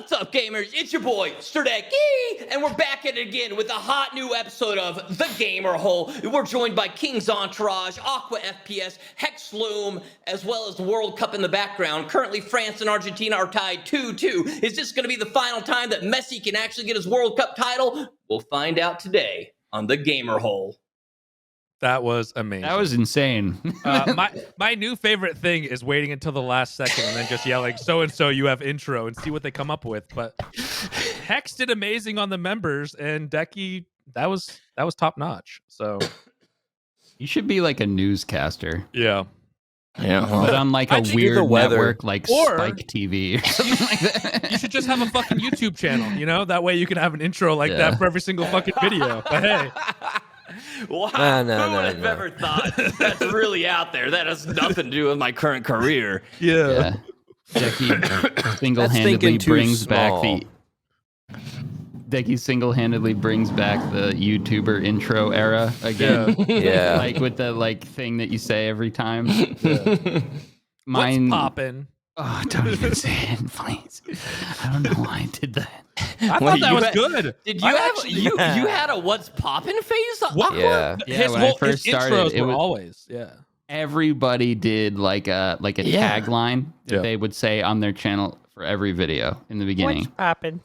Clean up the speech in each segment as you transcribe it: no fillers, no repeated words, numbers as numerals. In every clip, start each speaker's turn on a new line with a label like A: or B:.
A: What's up, gamers? It's your boy, Deki, and we're back at it again with a hot new episode of The Gamer Hole. We're joined by King's Entourage, Aqua FPS, Hex Loom, as well as the World Cup in the background. Currently, France and Argentina are tied 2-2. Is this going to be the final time that Messi can actually get his World Cup title? We'll find out today on The Gamer Hole.
B: That was amazing.
C: That was insane.
B: My new favorite thing is waiting until the last second and then just yelling, so-and-so, you have intro, and see what they come up with. But Hex did amazing on the members, and Deki, that was top notch. So
C: You should be like a newscaster.
B: yeah.
C: But on like a weird network like Spike TV or something like that.
B: You should just have a fucking YouTube channel, you know? That way you can have an intro like that for every single fucking video. But hey.
A: Wow, who would have ever thought that's really out there? That has nothing to do with my current career.
B: Yeah.
C: Deki single-handedly brings back the YouTuber intro era again.
D: Yeah.
C: Like with the like thing that you say every time.
B: What's poppin'?
C: Oh, don't even say it, please. I don't know why I did that.
B: I thought that was good.
A: Did you you had a what's poppin' phase?
B: What?
D: Yeah.
C: Yeah, when I first started,
B: it was always,
C: everybody did like a tagline that they would say on their channel for every video in the beginning.
D: What's poppin'?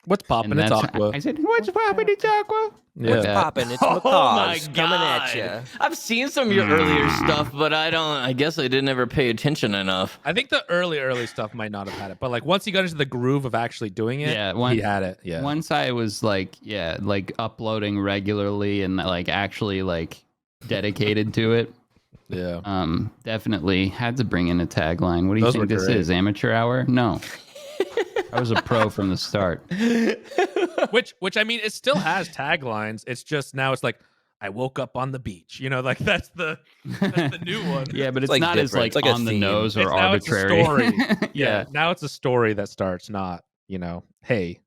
B: What's poppin'? It's Aqua.
C: I said, what's poppin'? It's Aqua.
B: Yeah.
D: What's poppin'? It's
A: Oh my
D: Macaws coming at you.
A: I've seen some of your earlier stuff, but I guess I didn't ever pay attention enough.
B: I think the early stuff might not have had it, but like once he got into the groove of actually doing it, he had it. Yeah.
C: Once I was like uploading regularly and like actually like dedicated to it.
B: Yeah.
C: Definitely had to bring in a tagline. What do you
B: Those
C: think
B: were
C: this
B: great.
C: is? Amateur hour? No. I was a pro from the start.
B: Which I mean, it still has taglines. It's just now it's like, I woke up on the beach. You know, like that's the new one.
C: Yeah, but it's
D: like
C: not as
D: different.
C: like
D: It's like a
C: on the
D: theme.
C: nose or
B: Now
C: arbitrary.
B: it's a story.
C: Yeah.
B: Now it's a story that starts, not, hey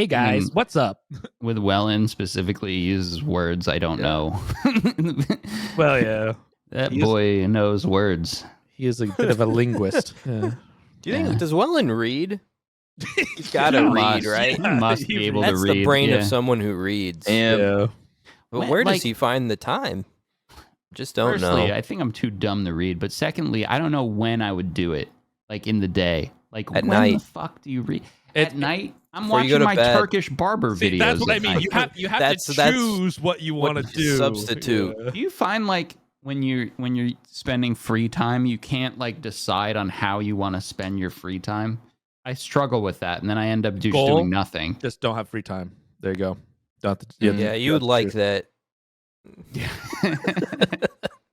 B: guys, what's up?
C: With Wellen specifically, he uses words I don't know.
B: Well, yeah.
C: That boy knows words.
B: He is a bit of a linguist. Yeah.
D: Do you think, does Wellen read? He's got to read, right?
C: He must be able to
D: That's
C: read.
D: the brain of someone who reads.
B: Yeah.
D: But where does he find the time? Just don't
C: Firstly,
D: know.
C: I think I'm too dumb to read. But secondly, I don't know when I would do it. Like in the day. Like
D: At
C: when
D: night.
C: the fuck do you read? At night? I'm
D: Before you
C: watching
D: go to
C: my
D: bed.
C: Turkish barber
B: See,
C: videos.
B: that's what I
C: at
B: mean.
C: night.
B: You have
D: That's-
B: to
D: that's
B: choose what you want to do.
D: substitute.
B: Yeah.
C: Do you find like when you're spending free time, you can't like decide on how you want to spend your free time? I struggle with that, and then I end up just
B: Goal?
C: doing nothing.
B: Just don't have free time. There you go. Don't have to-
D: Yeah, you would like that.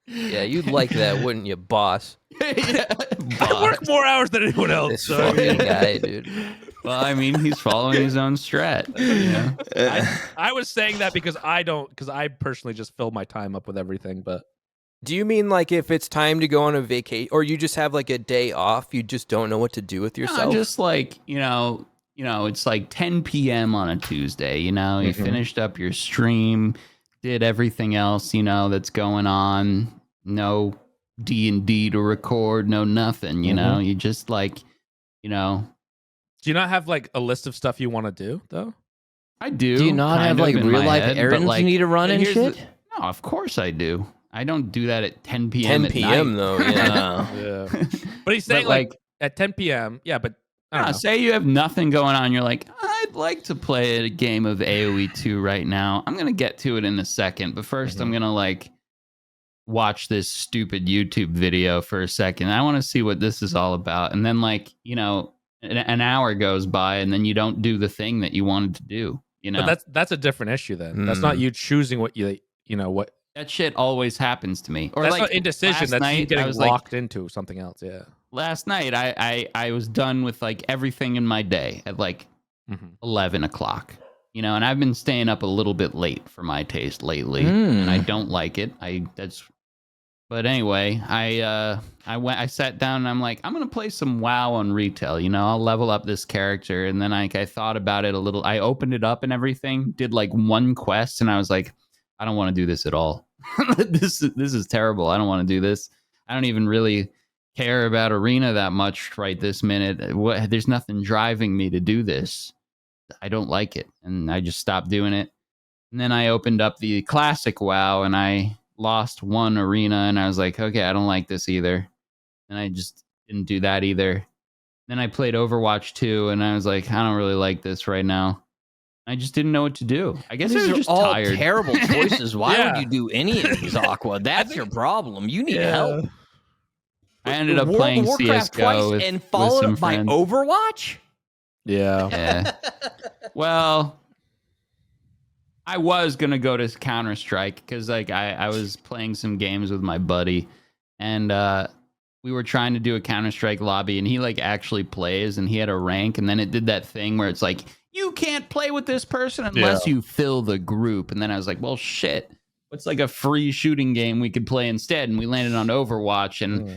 D: Yeah, you'd like that, wouldn't you, boss?
B: I work more hours than anyone else.
D: This
B: So
D: fucking guy, dude.
C: Well, I mean, he's following his own strat. You know?
B: I was saying that because I personally just fill my time up with everything. But
D: Do you mean like if it's time to go on a vacation, or you just have like a day off, you just don't know what to do with yourself?
C: No, just like, you know, it's like 10 p.m. on a Tuesday, you know, you finished up your stream, did everything else, you know, that's going on, no D&D to record, no nothing, you know, you just like, you know.
B: do you not have like a list of stuff you want to do though?
C: I do.
A: Do you not
C: kind
A: have
C: of
A: like
C: in
A: real
C: my
A: life
C: head, but,
A: errands
C: like,
A: you need to run and
C: here's
A: shit?
C: No, of course I do. I don't do that at 10 p.m.
D: 10
C: at
D: p.m.
C: night.
D: though, yeah.
B: Yeah. But he's saying
C: But,
B: like at 10 p.m. Yeah, but I don't know.
C: Say you have nothing going on. You're like, I'd like to play a game of AoE 2 right now. I'm going to get to it in a second. But 1st I'm going to like watch this stupid YouTube video for a second. I want to see what this is all about. And then like, you know, an hour goes by and then you don't do the thing that you wanted to do, you know?
B: But that's a different issue then. That's not you choosing what you know what.
C: That shit always happens to me. Or
B: That's
C: like
B: not indecision.
C: last
B: That's you
C: night,
B: getting
C: I was like,
B: locked into something else. Yeah.
C: last night I was done with like everything in my day at like 11 o'clock, you know, and I've been staying up a little bit late for my taste lately, and I don't like it. But anyway, I sat down and I'm like, I'm gonna play some WoW on retail, you know, I'll level up this character. And then I thought about it a little. I opened it up and everything, did like one quest, and I was like, I don't want to do this at all. This is terrible. I don't want to do this. I don't even really care about Arena that much right this minute. There's nothing driving me to do this. I don't like it, and I just stopped doing it. And then I opened up the classic WoW, and I lost one arena, and I was like, okay, I don't like this either. And I just didn't do that either. Then I played Overwatch 2, and I was like, I don't really like this right now. I just didn't know what to do. I guess I
A: These
C: was
A: are
C: just
A: all
C: tired.
A: terrible choices. Why
B: Yeah.
A: would you do any of these, Aqua? That's your problem. You need help.
C: I ended up
A: World
C: playing
A: of Warcraft
C: CSGO
A: twice
C: with,
A: and
C: with
A: followed
C: some
A: up by
C: friends.
A: Overwatch?
B: Yeah.
C: Yeah. Well, I was gonna go to Counter-Strike because like I was playing some games with my buddy, and we were trying to do a Counter-Strike lobby, and he like actually plays, and he had a rank, and then it did that thing where it's like, you can't play with this person unless you fill the group. And then I was like, well, shit. What's like a free shooting game we could play instead? And we landed on Overwatch, and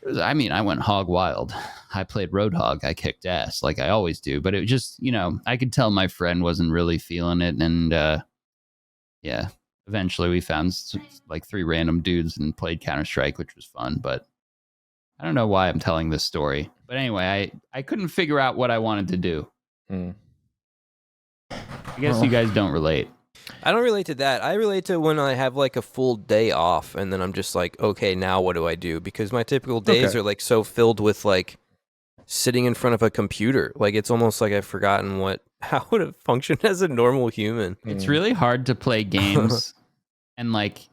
C: it was, I mean, I went hog wild. I played Roadhog. I kicked ass like I always do. But it was just, you know, I could tell my friend wasn't really feeling it. And yeah, eventually we found like 3 random dudes and played Counter-Strike, which was fun. But I don't know why I'm telling this story. But anyway, I couldn't figure out what I wanted to do. I guess you guys don't relate.
D: I don't relate to that. I relate to when I have like a full day off and then I'm just like, okay, now what do I do? Because my typical days are like so filled with like sitting in front of a computer. Like it's almost like I've forgotten how would it function as a normal human.
C: It's really hard to play games and like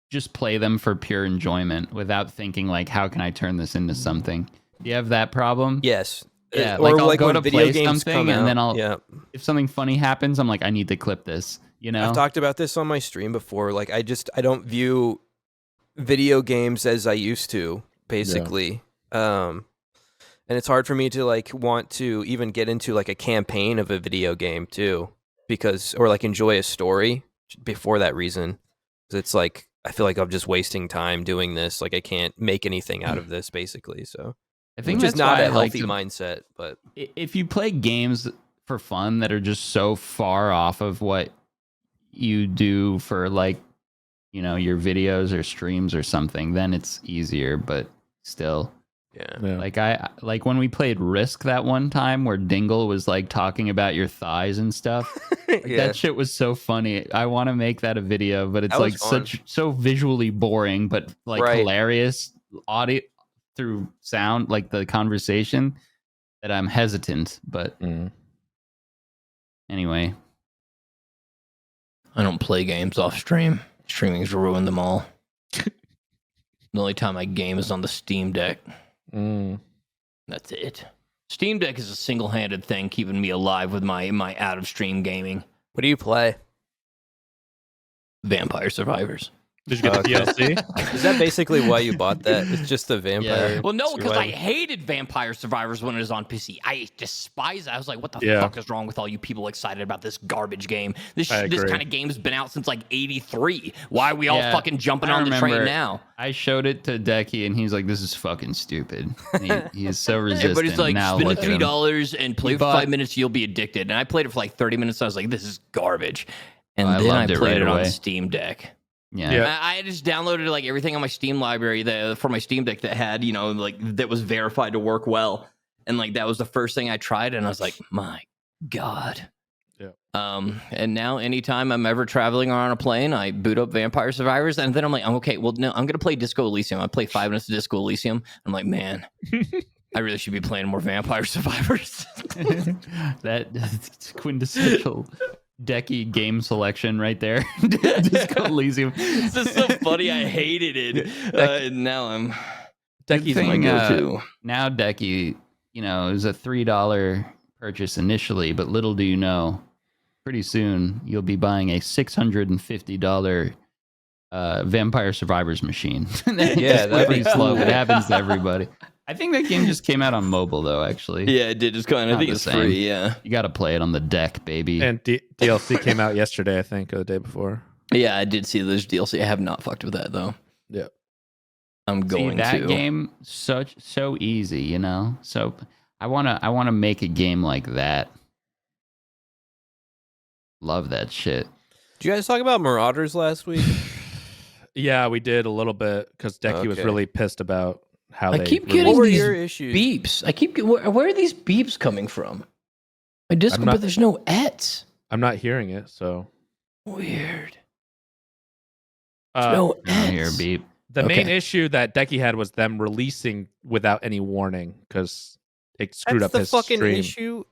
C: just play them for pure enjoyment without thinking like, how can I turn this into something? Do you have that problem?
D: Yes.
C: Yeah,
D: Or
C: like I'll go
D: when
C: to
D: video
C: play
D: games
C: something
D: come
C: and then
D: out.
C: if something funny happens, I'm like, I need to clip this, you know?
D: I've talked about this on my stream before. Like I don't view video games as I used to, basically. And it's hard for me to like want to even get into like a campaign of a video game too, or like enjoy a story before that reason. 'Cause it's like I feel like I'm just wasting time doing this. Like I can't make anything out of this, basically. So
C: I think
D: which
C: that's
D: is not
C: why
D: a
C: I like
D: healthy
C: to-
D: mindset. But
C: if you play games for fun that are just so far off of what you do for like, you know, your videos or streams or something, then it's easier. But still,
D: yeah.
C: like I like when we played Risk that one time where Dingle was like talking about your thighs and stuff. Like, that shit was so funny. I want to make that a video, but it's
D: That was
C: like
D: fun.
C: so visually boring, but like
D: Right.
C: hilarious audio through sound, like the conversation, that I'm hesitant. But anyway,
A: I don't play games off stream. Streaming's ruined them all. The only time I game is on the Steam Deck. That's it. Steam Deck is a single-handed thing keeping me alive with my out-of-stream gaming.
D: What do you play?
A: Vampire Survivors.
B: Did you get the DLC?
D: Is that basically why you bought that? It's just the vampire.
C: Yeah.
A: Well, no, because I
D: survival.
A: hated Vampire Survivors when it was on PC. I despise it. I was like, what the
B: Yeah.
A: fuck is wrong with all you people excited about this garbage game? This
B: I agree.
A: kind of game's been out since like 83. Why are we all
C: Yeah,
A: fucking jumping
C: I
A: on the train
C: remember
A: now?
C: I showed it to Deki and he's like, this is fucking stupid. And he is so resistant.
A: Everybody's like,
C: now
A: spend
C: look at him.
A: $3 and play for
C: But-
A: 5 minutes, you'll be addicted. And I played it for like 30 minutes. I was like, this is garbage. And
C: I
A: then I
C: loved it
A: played
C: right
A: it on
C: away.
A: Steam Deck.
C: Yeah.
B: Yeah.
A: I just downloaded like everything on my Steam library for my Steam Deck that had, you know, like that was verified to work well. And like that was the first thing I tried. And I was like, my God.
B: Yeah.
A: And now anytime I'm ever traveling or on a plane, I boot up Vampire Survivors. And then I'm like, okay, well, no, I'm going to play Disco Elysium. I play 5 minutes of Disco Elysium. I'm like, man, I really should be playing more Vampire Survivors.
C: That's quintessential Deki game selection right there. Disco Elysium.
A: It's just so funny. I hated it. And now I'm Decky's my
C: thing,
A: go-to.
C: Now Deki, you know, is a $3 purchase initially, but little do you know, pretty soon you'll be buying a $650 Vampire Survivors machine.
D: Yeah, that'd
C: pretty
D: be
C: slow.
D: cool.
C: It happens to everybody. I think that game just came out on mobile though. Actually,
A: Yeah, it did. Just kind of. I
C: Not
A: think
C: the
A: it's
C: same.
A: free. Yeah.
C: you got to play it on the deck, baby.
B: And DLC came out yesterday, I think, or the day before.
A: Yeah, I did see this DLC. I have not fucked with that though.
B: Yeah.
A: I'm
C: See,
A: going
C: that
A: to.
C: game so easy, you know. So I wanna make a game like that. Love that shit.
D: Did you guys talk about Marauders last week?
B: Yeah, we did a little bit because Deki was
D: Okay.
B: really pissed about how
E: I
B: they
E: keep
B: release
E: getting
D: What were
E: these
D: your issues?
E: beeps. Where are these beeps coming from? My Discord,
B: not-
E: but there's no ets.
B: I'm not hearing it, so
E: Weird. There's no
C: I don't hear a
E: ets.
C: beep.
B: the main
E: Okay.
B: issue that Deki had was them releasing without any warning because it screwed
D: That's
B: up
D: the
B: his
D: fucking
B: stream.
D: issue.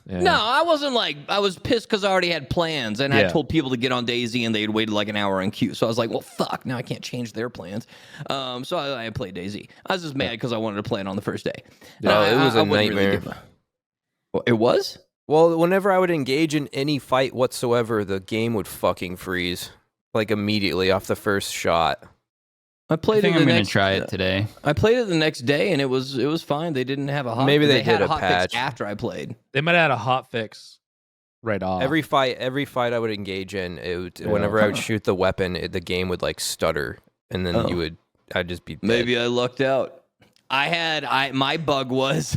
B: Yeah.
A: No, I wasn't like, I was pissed because I already had plans and I
B: Yeah.
A: told people to get on Daisy and they'd waited like an hour in queue. So I was like, well, fuck, now I can't change their plans. So I played Daisy. I was just mad because I wanted to play it on the first day.
D: No, it was a
A: wouldn't really
D: nightmare.
A: give Well, it was?
D: Well, whenever I would engage in any fight whatsoever, the game would fucking freeze. Like immediately off the first shot.
A: I
C: I
A: played
C: think
A: it
C: I'm
A: the
C: gonna
A: next
C: try it today.
A: I played it the next day and it was fine. They didn't have a hot
D: Maybe they
A: had
D: did a
A: hot
D: patch.
A: fix after I played.
B: They might have had a hot fix right off.
D: Every fight I would engage in, whenever I would shoot the weapon, the game would like stutter, and then I'd just be dead.
A: Maybe I lucked out. My bug was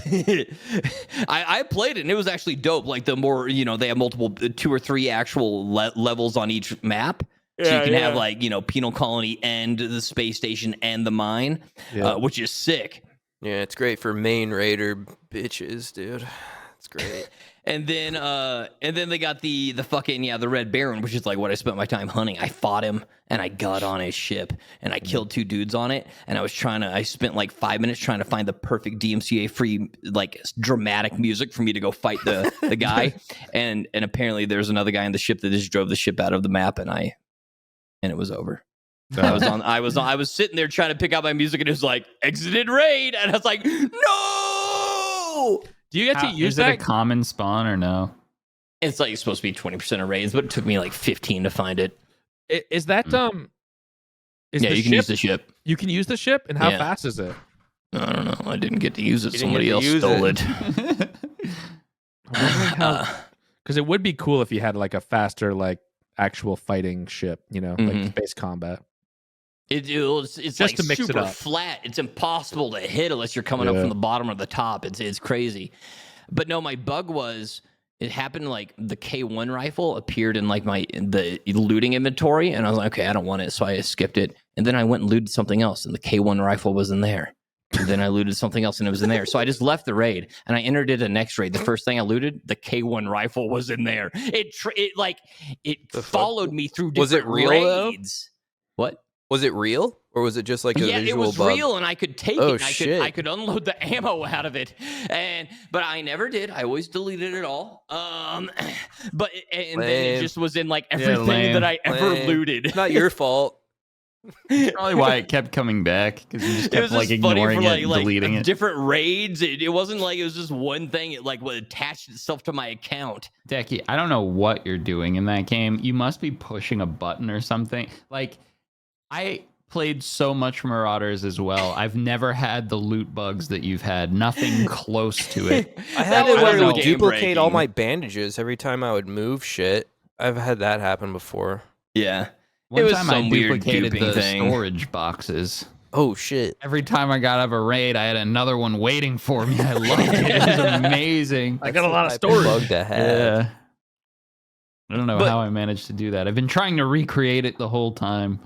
A: I played it and it was actually dope. Like the more, they have multiple 2 or 3 actual levels on each map. So you can have like, Penal Colony and the space station and the mine, which is sick.
D: Yeah, it's great for main raider bitches, dude. It's great.
A: And then they got the fucking the Red Baron, which is like what I spent my time hunting. I fought him and I got on his ship and I killed 2 dudes on it. And I spent like 5 minutes trying to find the perfect DMCA free like dramatic music for me to go fight the guy. And apparently there's another guy on the ship that just drove the ship out of the map and it was over. I was sitting there trying to pick out my music and it was like exited raid and I was like, no.
B: Do you get to use
C: Is it
B: that?
C: a common spawn or no?
A: It's like supposed to be 20% of raids, but it took me like 15 to find it.
B: Is that Is
A: yeah,
B: the
A: you can
B: ship,
A: use the ship.
B: You can use the ship, and how
A: Yeah.
B: fast is it?
A: I don't know. I didn't get to use it.
D: You didn't
A: Somebody
D: get to
A: else
D: use
A: stole
D: it.
A: it.
B: Because it would be cool if you had like a faster, like actual fighting ship, like
A: Mhm.
B: space combat.
A: It's
B: Just
A: like
B: to mix it
A: super
B: up.
A: flat. It's impossible to hit unless you're coming up
B: Yeah.
A: from the bottom or the top. It's crazy. But no, my bug was it happened like the K1 rifle appeared in like the looting inventory, and I was like, okay, I don't want it, so I skipped it. And then I went and looted something else, and the K1 rifle was in there. And then I looted something else, and it was in there. So I just left the raid, and I entered it a next raid. The first thing I looted, the K1 rifle was in there. It
D: The fuck?
A: followed me through different
D: Was it real, though?
A: raids. What?
D: Was it real, or was it just like a
A: Yeah,
D: visual
A: it was
D: bug?
A: real, and I could take
D: Oh,
A: it.
D: shit.
A: I could unload the ammo out of it, but I never did. I always deleted it all. But then it
D: Lame.
A: just was in like everything
C: lame.
A: that I ever
D: Lame.
A: looted.
D: It's not your fault.
C: Probably why it kept coming back because you just
A: It was
C: kept like
A: just funny
C: ignoring
A: for
C: it, and deleting it.
A: different raids. It wasn't like it was just one thing. It like would attach itself to my account.
C: Deki, I don't know what you're doing in that game. You must be pushing a button or something. Like, I played so much Marauders as well. I've never had the loot bugs that you've had. Nothing close to it.
D: I had
A: That
D: it
A: was
D: where it would
A: game
D: duplicate all
A: breaking.
D: my bandages every time I would move shit. I've had that happen before.
A: Yeah,
C: One
A: was
C: time I
A: some weird
C: duplicated
A: duping
C: the
A: thing.
C: storage boxes.
D: Oh shit!
C: Every time I got out of a raid, I had another one waiting for me. I loved it. It was amazing.
B: I got a lot of
D: Type of
B: storage.
D: bug to have.
C: Yeah. I don't know
A: But-
C: how I managed to do that. I've been trying to recreate it the whole time.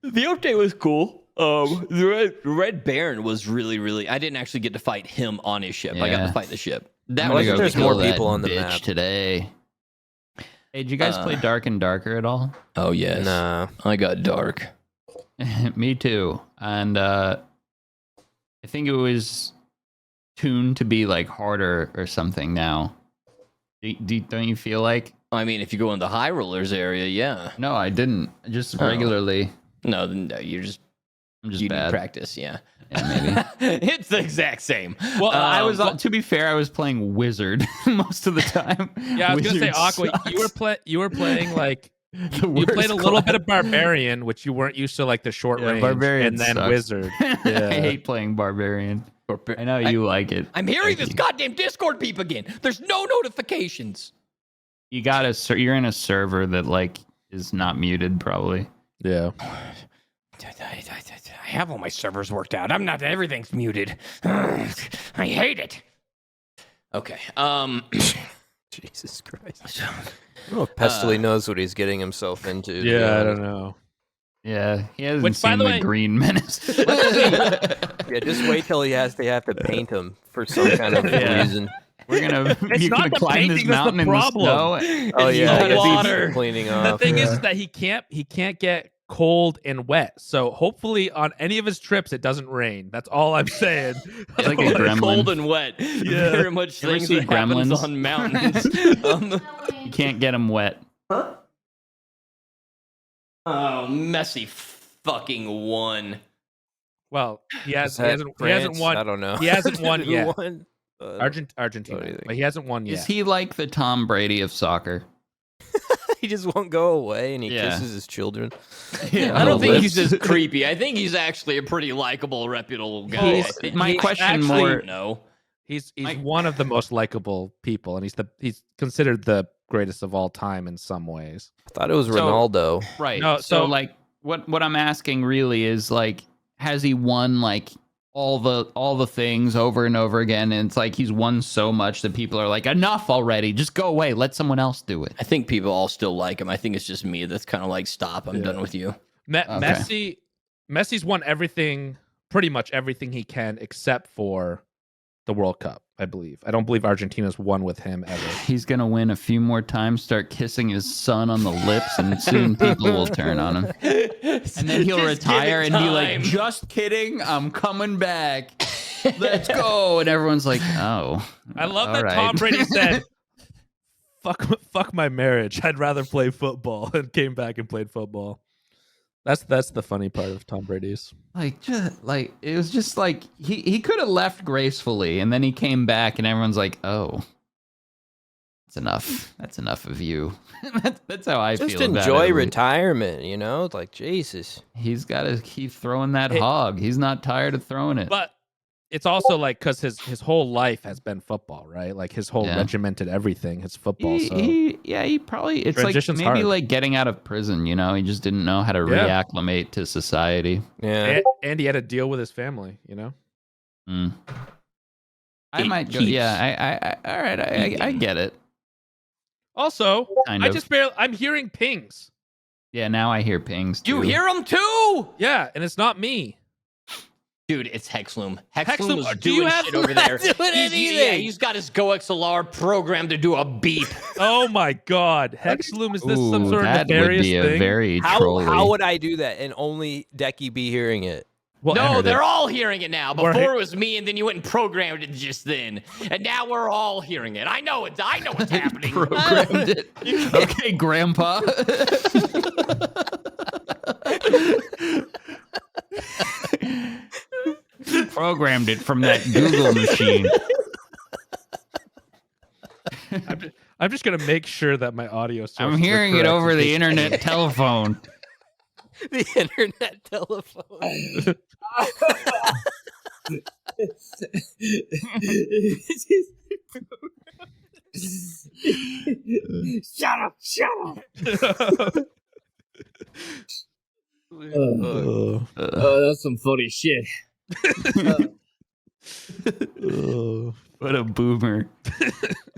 A: the update was cool. The Red Baron was really. I didn't actually get to fight him on his ship. I got
C: Yeah.
A: to fight the ship. That
C: I'm
A: was
C: gonna go
D: there's
C: kill
D: more
C: that
D: people on the
C: bitch
D: map.
C: today. Hey, did you guys play Dark and Darker at all?
A: Oh yes,
D: Nah.
A: I got dark.
C: Me too. And I think it was tuned to be like harder or something now. Don't you feel like?
A: I mean, if you go in the High Rollers area, yeah.
C: No, I didn't. Just
A: Oh.
C: regularly.
A: No, you're just
C: I'm just
A: you need
C: bad.
A: practice, yeah.
C: Yeah, maybe.
A: It's the exact same.
C: Well, I was
A: well-
C: to be fair, I was playing Wizard most of the time.
B: Yeah, I was gonna say,
C: Wizard
B: Aqua,
C: sucks.
B: you were playing like
C: The
B: you
C: worst
B: played a little bit
C: class.
B: of Barbarian, which you weren't used to, like the short
C: Yeah,
B: range,
C: Barbarian
B: and then
C: sucks.
B: Wizard.
C: I
B: Yeah.
C: hate playing Barbarian. I know you like it.
A: I'm hearing
C: Thank
A: this
C: you.
A: goddamn Discord beep again. There's no notifications.
C: You got you're in a server that like is not muted, probably.
B: Yeah.
A: I have all my servers worked out. I'm not. Everything's muted. I hate it. Okay.
D: Jesus Christ! I don't know if Pestily knows what he's getting himself into. to be
B: Yeah, I
D: honest.
B: don't know.
C: Yeah, he hasn't
B: Which, by
C: seen
B: the
C: the
B: way-
C: Green Menace.
D: Yeah, Yeah, just wait till they have to paint him for some kind of
C: Yeah.
D: reason.
C: We're gonna
B: It's
C: you're
B: not
C: gonna
B: the
C: climb this
B: painting that's the
C: mountain in the
B: problem.
C: snow.
D: Oh
A: It's
D: yeah,
A: the
D: I guess he's
A: water.
D: cleaning
B: The
D: off.
B: thing is that he can't get cold and wet. So hopefully on any of his trips it doesn't rain. That's all I'm saying.
C: It's like a gremlin.
A: Cold and wet. Very much
C: You ever
A: things
C: see
A: that happens
C: Gremlins?
A: on mountains.
C: You can't get him wet.
A: Oh, Messi fucking won.
B: Well, he
D: Is
B: hasn't
D: that
B: he hasn't
D: France?
B: won.
D: I don't know.
B: He hasn't won
D: Who
B: yet.
D: won?
B: Argentina,
D: what do you think?
B: but he hasn't won yet.
C: Is he like the Tom Brady of soccer?
D: He just won't go away, and he
C: Yeah.
D: kisses his children.
C: Yeah,
A: I don't think
C: lips.
A: he's as creepy. I think he's actually a pretty likable, reputable guy.
C: He's-
A: I think.
C: my
A: He's
C: question
A: actually,
C: more-
A: no.
B: He's
C: Mike-
B: one of the most likable people, and he's considered the greatest of all time in some ways.
D: I thought it was
C: So-
D: Ronaldo.
C: Right.
B: No,
C: so
B: so-
C: like what I'm asking really is like, has he won like all the things over and over again? And it's like he's won so much that people are like, enough already. Just go away. Let someone else do it.
A: I think people all still like him. I think it's just me that's kind of like, stop. I'm done with you.
B: Messi's won everything, pretty much everything he can, except for the World Cup. I believe. I don't believe Argentina's won with him ever.
C: He's gonna win a few more times, start kissing his son on the lips, and soon people will turn on him. And then he'll retire and be like, just kidding, I'm coming back. Let's go. And everyone's like, oh.
B: I love
C: all
B: that
C: right.
B: Tom Brady said, "Fuck my marriage. I'd rather play football," and came back and played football. That's the funny part of Tom Brady's.
C: It was just like he could have left gracefully, and then he came back, and everyone's like, "Oh, that's enough. That's enough of you." that's how I
D: Just
C: feel. about
D: enjoy
C: it.
D: retirement, you know? Like, Jesus.
C: He's got to keep throwing that
B: Hey.
C: hog. He's not tired of throwing it.
B: But it's also like because his whole life has been football, right? Like his whole
C: Yeah.
B: regimented everything is football. So
C: He probably it's like
B: Transition's
C: maybe
B: hard.
C: like getting out of prison. You know, he just didn't know how to
B: Yeah.
C: reacclimate to society.
D: Yeah.
B: and he had to deal with his family. You know.
C: Mm. I
A: It
C: might go.
A: keeps-
C: Yeah, all right. I get it.
B: Also,
C: Kind
B: I
C: of.
B: just I'm hearing pings.
C: Yeah, now I hear pings.
A: You
C: too.
A: hear him too?
B: Yeah, and it's not me.
A: Dude, it's Hexloom.
B: Hexloom,
A: Hexloom was
B: do you
A: doing
B: have-
A: shit over there.
D: doing
A: Yeah,
D: anything.
A: he's got his GoXLR programmed to do a beep.
B: Oh my God, Hexloom, is this some
C: Ooh,
B: sort of
C: that would
B: nefarious
C: be a
B: thing?
C: very
D: How
C: trolly.
D: would I do that and only Deki be hearing it?
B: Well,
A: No,
C: heard
A: they're
C: it.
A: all hearing it now.
B: We're
A: Before it was me, and then you went and programmed it just then. And now we're all hearing it. I know what's happening.
C: Programmed it. Okay, Grandpa. Programmed it from that Google machine.
B: I'm just gonna make sure that my audio.
C: I'm
B: sources are
C: hearing it
B: correct
C: over
B: in
C: the
B: case-
C: internet telephone.
D: The internet telephone.
E: Shut up!
B: Oh.
E: Oh, that's some funny shit.
C: What a boomer.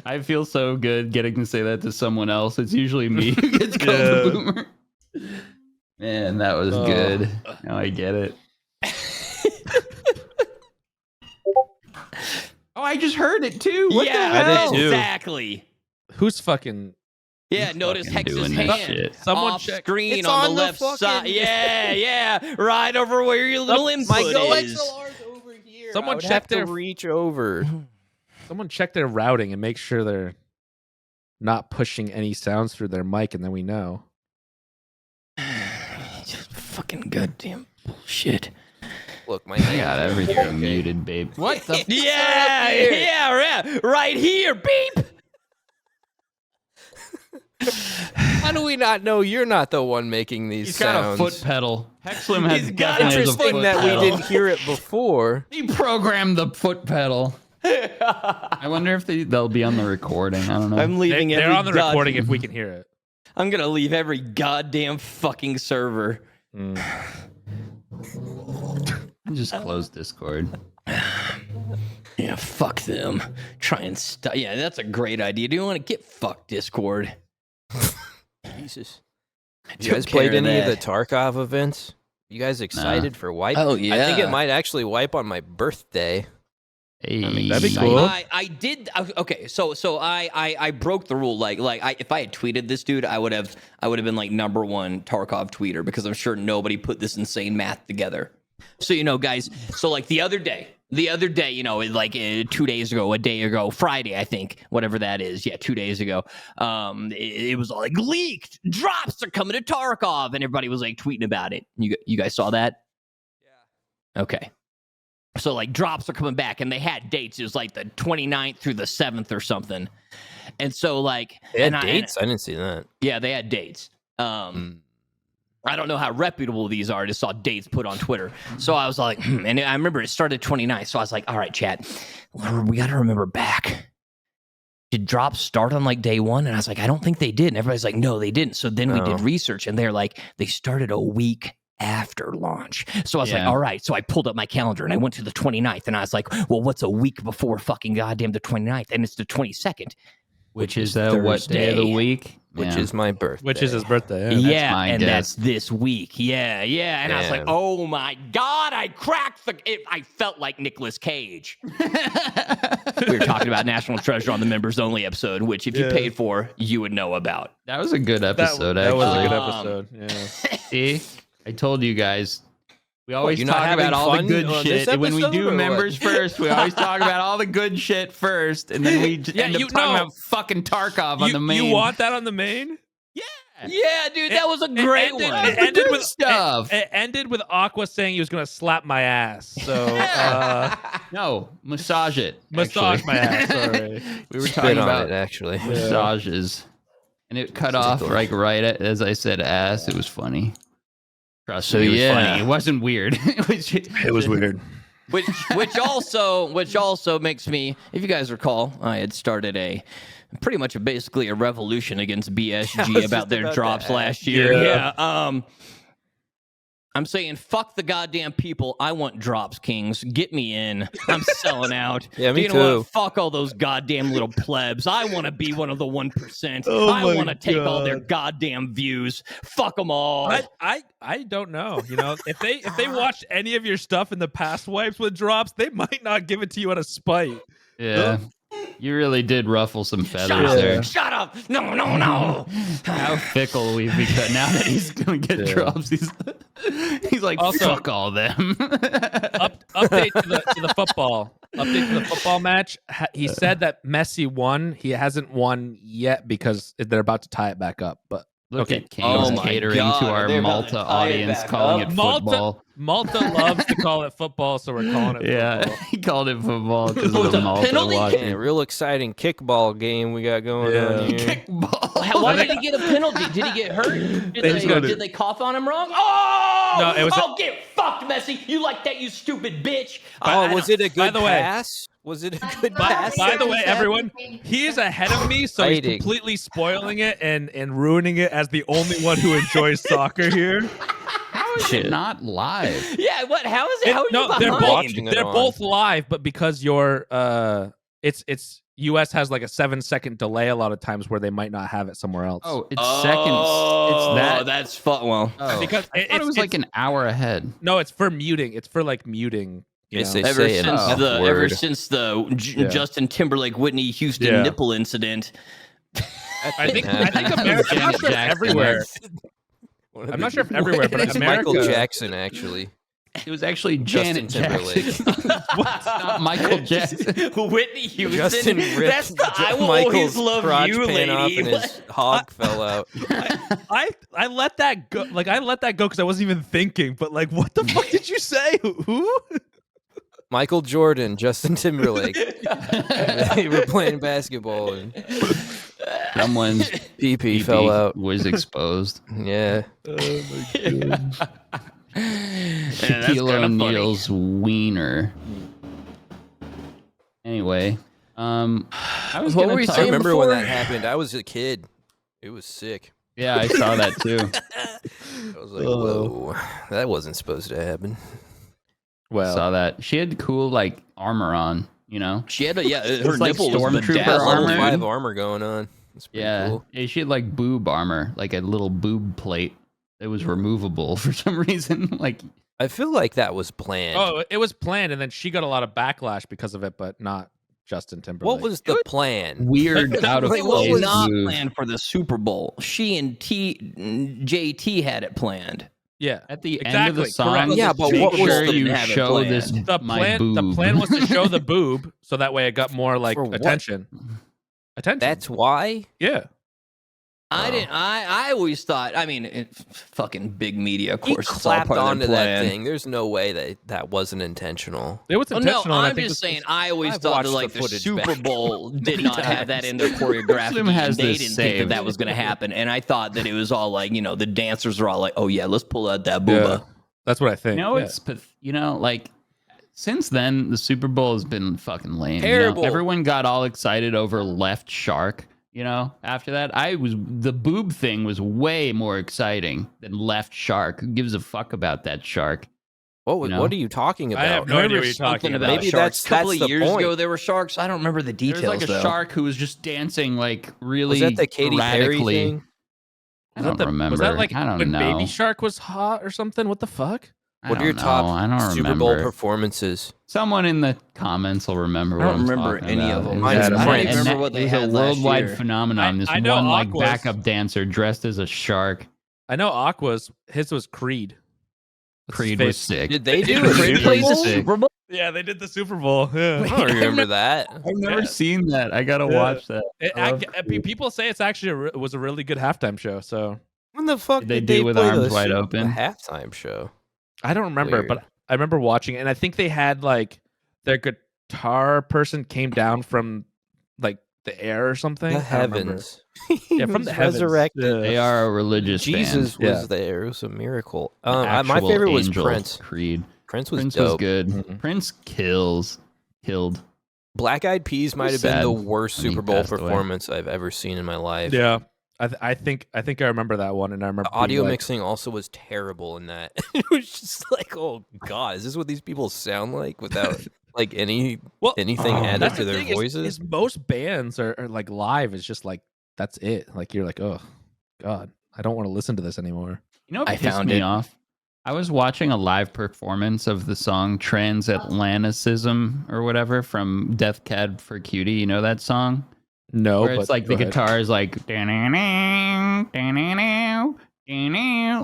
C: I feel so good getting to say that to someone else. It's usually me who gets called
B: Yeah.
C: a boomer. Man, that was good. Now I get it. Oh, I just heard it too. What
A: yeah,
C: the hell?
D: I did too.
A: exactly.
B: Who's fucking?
A: Yeah,
C: Who's
A: notice
C: fucking
A: Hex's
C: doing
A: hand
C: this shit?
B: Someone
A: off
B: check.
A: screen
D: It's
A: on the
D: on the
A: left
D: fucking-
A: side. Yeah, right over where your little input
D: My
A: is.
D: GoXLR's over here.
B: Someone
D: I would
B: check
D: have
B: their-
D: to reach over.
B: Someone check their routing and make sure they're not pushing any sounds through their mic, and then we know.
A: Just fucking goddamn bullshit.
D: Look, my
C: I
D: hand.
C: got everything muted, babe. What the?
A: Yeah, right here. Beep.
D: How do we not know you're not the one making these
C: He's got a
D: sounds?
C: foot pedal. Hexlim has
A: He's got-
C: definitely has a
D: Interesting
C: foot
D: that
C: pedal.
D: we didn't hear it before.
C: He programmed the foot pedal. I wonder if they'll be on the recording. I don't know.
A: I'm leaving
B: They're
A: every
B: on the recording if we can hear it.
A: I'm gonna leave every goddamn fucking server.
B: Mm.
C: Just close Discord.
A: Yeah, fuck them. Try and yeah, that's a great idea. Do you want to get fucked, Discord?
D: Jesus.
A: I
D: You guys
A: took
D: played
A: care
D: any of the
A: that.
D: Tarkov events? You guys excited for wipe?
A: Oh,
D: I think
A: yeah.
D: it might actually wipe on my birthday.
C: Hey,
B: That'd be cool.
A: I did. Okay, so I broke the rule. If I had tweeted this dude, I would have been like #1 Tarkov tweeter because I'm sure nobody put this insane math together. So guys. So like the other day, 2 days ago, a day ago, Friday, I think, whatever that is. Yeah, 2 days ago. It was like leaked. Drops are coming to Tarkov, and everybody was like tweeting about it. You guys saw that? Yeah. Okay. So like drops are coming back, and they had dates. It was like the 29th through the 7th or something. And so like
D: They had dates? I didn't see that.
A: Yeah, they had dates. I don't know how reputable these are. I just saw dates put on Twitter. So I was like, and I remember it started 29th. So I was like, all right, chat, we got to remember back. Did drops start on like day one? And I was like, I don't think they did. And everybody's like, no, they didn't. So then we did research, and they're like, they started a week after launch. So I was like, all right. So I pulled up my calendar and I went to the 29th, and I was like, well, what's a week before fucking goddamn the 29th? And it's the 22nd.
C: which is what day of the week?
D: Which is my birthday.
B: Which is his birthday.
A: Yeah,
C: my
A: and
C: guess.
A: that's this week. Yeah. And I was like, oh my God, I cracked I felt like Nicolas Cage. We were talking about National Treasure on the Members Only episode, which if you paid for, you would know about.
C: That was a good episode,
B: that
C: actually.
B: was a good episode. Yeah.
C: See? I told you guys. We always
D: you're not
C: talk about
D: having
C: all the
D: fun
C: good
D: on this
C: shit. And when we
D: episode,
C: do
D: or
C: members first, we always talk about all the good shit first. And then we end up talking about fucking Tarkov on the main.
B: You want that on the main?
A: Yeah, dude, that was a great one.
B: It ended with
C: stuff.
B: It ended with Aqua saying he was going to slap my ass. So
C: No, massage it.
B: massage
C: actually.
B: my ass. Sorry.
C: We were
D: Spit
C: talking
D: on
C: about
D: it, actually.
C: massages. And it cut off like right as I said ass. It was funny. Trust me, it was funny. It wasn't weird.
B: It was weird.
A: Which also makes me, if you guys recall, I had started basically a revolution against BSG about their drops last year. Yeah. I'm saying, fuck the goddamn people. I want drops, Kings. Get me in. I'm selling out.
D: Yeah, me
A: you know
D: too.
A: what? Fuck all those goddamn little plebs. I want to be one of the 1%. I want to take all their goddamn views. Fuck them all.
B: I don't know. If they watched any of your stuff in the past wipes with drops, they might not give it to you out of spite.
C: Yeah. You really did ruffle some feathers there.
A: Shut up. No.
C: How fickle we've become. Now that he's going to get drops, he's like,
B: Also,
C: fuck all them.
B: Update to the football. Update to the football match. He said that Messi won. He hasn't won yet because they're about to tie it back up. But
C: Look
B: okay.
C: at Kings
A: my
C: catering
A: God,
C: to our
A: they're about
C: Malta
A: to tie it
C: audience,
A: back
C: calling
A: up.
C: it football.
B: Malta loves to call it football, so we're calling it
C: Yeah,
B: football.
C: he called it football because
A: Oh,
C: of
A: it's
C: the
A: a
C: Malta
A: penalty?
D: Yeah,
C: watching.
D: real exciting kickball game we got going on here.
C: Kickball.
A: Why did he get a penalty? Did he get hurt? Did they cough on him wrong? Oh!
B: No, it was
A: get fucked, Messi. You like that, you stupid bitch.
D: Oh, was it a good
B: the way-
D: pass? Was it a good pass?
B: By the way, everyone, he is ahead of me, so he's
D: Fighting.
B: completely spoiling it and ruining it as the only one who enjoys soccer here.
C: How is it not live?
A: Yeah, what? How is it? How are
B: No,
A: you
B: they're
A: behind?
D: watching it
B: they're
D: on.
B: both live, but because your it's US has like a 7-second delay a lot of times where they might not have it somewhere else.
C: Oh, it's seconds. It's that.
A: That's fun. Well,
C: Oh,
B: because
C: I thought it was like an hour ahead.
B: no, it's for muting. It's for like muting. You
D: Yes,
B: know?
D: they
A: ever
D: say an
A: since
D: F
A: the
D: word.
B: Yeah.
A: Justin Timberlake Whitney Houston
B: Yeah.
A: nipple incident.
B: I think America. I'm not sure if
C: Jackson.
B: everywhere. I'm not sure if everywhere, but
D: It's
B: America.
D: Michael Jackson, actually.
C: It was actually
D: Justin
C: Janet
D: Timberlake.
C: Jackson. It's not Michael Jackson.
A: Whitney Houston.
D: Justin ripped
A: That's the I will
D: Michael's
A: always love
D: crotch
A: you,
D: pan off
A: lady.
D: and his hog fell out.
B: I let that go. Like I let that go because I wasn't even thinking. But like, what the fuck did you say? Who?
D: Michael Jordan, Justin Timberlake. They were playing basketball and
C: Someone's
D: pee fell out.
C: was exposed.
D: Yeah.
C: Shaquille O'Neal's wiener. Anyway, I was
A: What
C: gonna
A: were we
C: talk-
D: I
A: saying
D: remember when
A: before?
D: that happened. I was a kid. It was sick.
C: Yeah, I saw that too.
D: I was like, whoa, that wasn't supposed to happen.
B: Well,
C: Saw that. She had cool like armor on, you know?
A: She had her
C: It's like
A: nipple was
C: Stormtrooper
A: bedazzled.
C: armor.
D: Level 5 armor going on. That's pretty
C: Yeah.
D: cool.
C: Yeah, she had like boob armor, like a little boob plate. it was removable for some reason. Like,
D: I feel like that was planned.
B: Oh, it was planned, and then she got a lot of backlash because of it, but not Justin Timberlake.
D: What was the plan?
C: weird out of
E: It was
C: place
E: not
C: move.
E: planned for the Super Bowl. She and JT had it planned.
B: Yeah,
C: At the end of the
B: exactly,
C: song,
B: correct.
D: Yeah, but
C: make
D: what was
C: sure
D: the-
C: you
E: have it
C: show
E: planned?
C: this
B: The
C: my
B: plan,
C: boob.
B: the plan was to show the boob, so that way it got more like
D: For what?
B: attention. Attention.
D: That's why?
B: yeah.
E: I
D: Oh.
E: didn't. I always thought. I mean, fucking big media, of
D: He
E: course. It's all
D: clapped
E: part of
D: onto
E: their
D: that
E: plan.
D: thing. There's no way that wasn't intentional.
B: It was
E: Oh, no,
B: intentional. and I
E: I'm
B: think
E: just
B: this
E: saying.
B: was-
E: I always
D: I've
E: thought that
D: watched
E: like
D: the
E: the
D: footage
E: Super
D: back
E: Bowl did
D: many
E: not have that
D: times.
E: in their choreography.
C: Slim has
E: and they
C: this
E: didn't think that
C: saved.
E: that was going to happen, and I thought that it was all like the dancers are all like, "Oh yeah, let's pull out that booba."
B: Yeah, that's what I think.
C: No,
B: yeah.
C: it's like since then the Super Bowl has been fucking lame.
D: Terrible.
C: Everyone got all excited over Left Shark. After that, the boob thing was way more exciting than Left Shark. Who gives a fuck about that shark?
D: What are you talking about?
B: I have no idea what you're talking
E: Something
B: about.
E: about
D: Maybe
E: sharks. A couple
D: that's
E: of
D: the
E: years
D: point.
E: ago, there were sharks. I don't remember the
C: There's
E: details.
C: like a
E: though.
C: shark who was just dancing like really
D: Was that the Katy Perry
C: erratically.
D: thing?
C: I don't remember.
B: Was that like
C: I don't
B: when
C: know.
B: Baby Shark was hot or something? What the fuck?
D: What are your
C: I
D: top
C: don't
D: Super
C: remember.
D: Bowl performances?
C: Someone in the comments will remember.
E: I don't
C: what I'm
E: remember
C: talking
E: any
C: about.
E: of them.
C: It was
D: Mine's
C: a-
D: I don't even
C: and
E: remember
C: that-
E: what they
C: It was
E: had
C: a
E: last
C: worldwide
E: year.
C: phenomenon. This
B: I know
C: one like
B: Aqua's-
C: backup dancer dressed as a shark.
B: I know Aqua's. His was Creed. What's his
C: Creed
B: face?
C: was sick.
D: Did they do a
C: Creed
D: Super
C: was
D: Bowl?
C: sick.
B: Yeah, they did the Super Bowl. Yeah.
D: I don't remember that.
C: I've never
B: Yeah.
C: seen that. I gotta
B: Yeah.
C: watch that.
B: People say it's actually it was a really good halftime show. So
D: When the fuck
C: Did they
D: did
C: do
D: they
C: with
D: play
C: arms
D: the
C: wide
D: Super-
C: open?
D: The halftime show.
B: I don't remember,
D: Weird.
B: but I remember watching it, and I think they had like their guitar person came down from like the air or something.
D: The
B: I don't remember.
D: heavens.
B: Yeah,
D: He
B: from the
D: was
B: heavens.
D: resurrected.
B: Yeah.
C: They are a religious
D: Jesus
C: band.
D: was there. It was a miracle.
C: An
D: My
C: actual
D: favorite was
C: angel,
D: Prince.
C: Creed.
D: Prince was
C: Prince
D: dope.
C: was good.
B: Mhm.
C: Prince killed.
D: Black Eyed Peas might have been
C: Sad
D: the worst
C: when he
D: Super Bowl
C: passed away.
D: performance I've ever seen in my life.
B: Yeah, I think I remember that one, and I remember
D: The audio
B: being like,
D: mixing also was terrible in that. It was just like, oh god, is this what these people sound like without like anything added
B: That's
D: to
B: the
D: their
B: thing
D: voices?
B: Is most bands are like live is just like that's it. Like you're like, oh god, I don't want to listen to this anymore.
C: You know what
E: I
C: pissed
E: found
C: me
E: it.
C: off? I was watching a live performance of the song Transatlanticism or whatever from Death Cab for Cutie. You know that song?
B: No,
C: Where
B: but
C: it's like
B: go
C: the
B: ahead.
C: guitar is like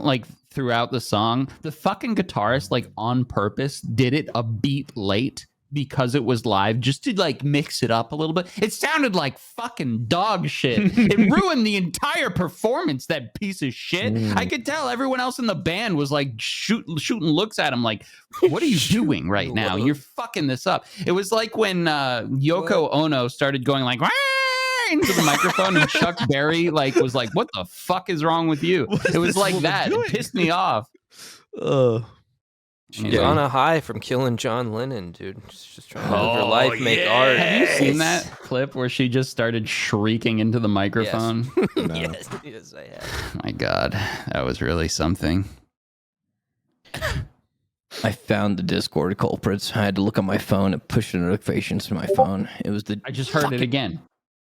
C: like throughout the song. The fucking guitarist like on purpose did it a beat late because it was live just to like mix it up a little bit. It sounded like fucking dog shit. It ruined the entire performance, that piece of shit. I could tell everyone else in the band was like shooting looks at him like, what are you doing right now? You're fucking this up. It was like when Yoko Ono started going like, "Wah!" into the microphone and Chuck Berry like was like, what the fuck is wrong with you? It was like that. It pissed me off.
D: She's
C: Anyway.
D: on a high from killing John Lennon, dude. She's just trying to live her life, make art.
C: Have you seen that clip where she just started shrieking into the microphone?
D: Yes, I have.
C: My God, that was really something.
E: I found the Discord culprits. I had to look on my phone and push the notifications to my phone. It was the.
C: I just heard it again.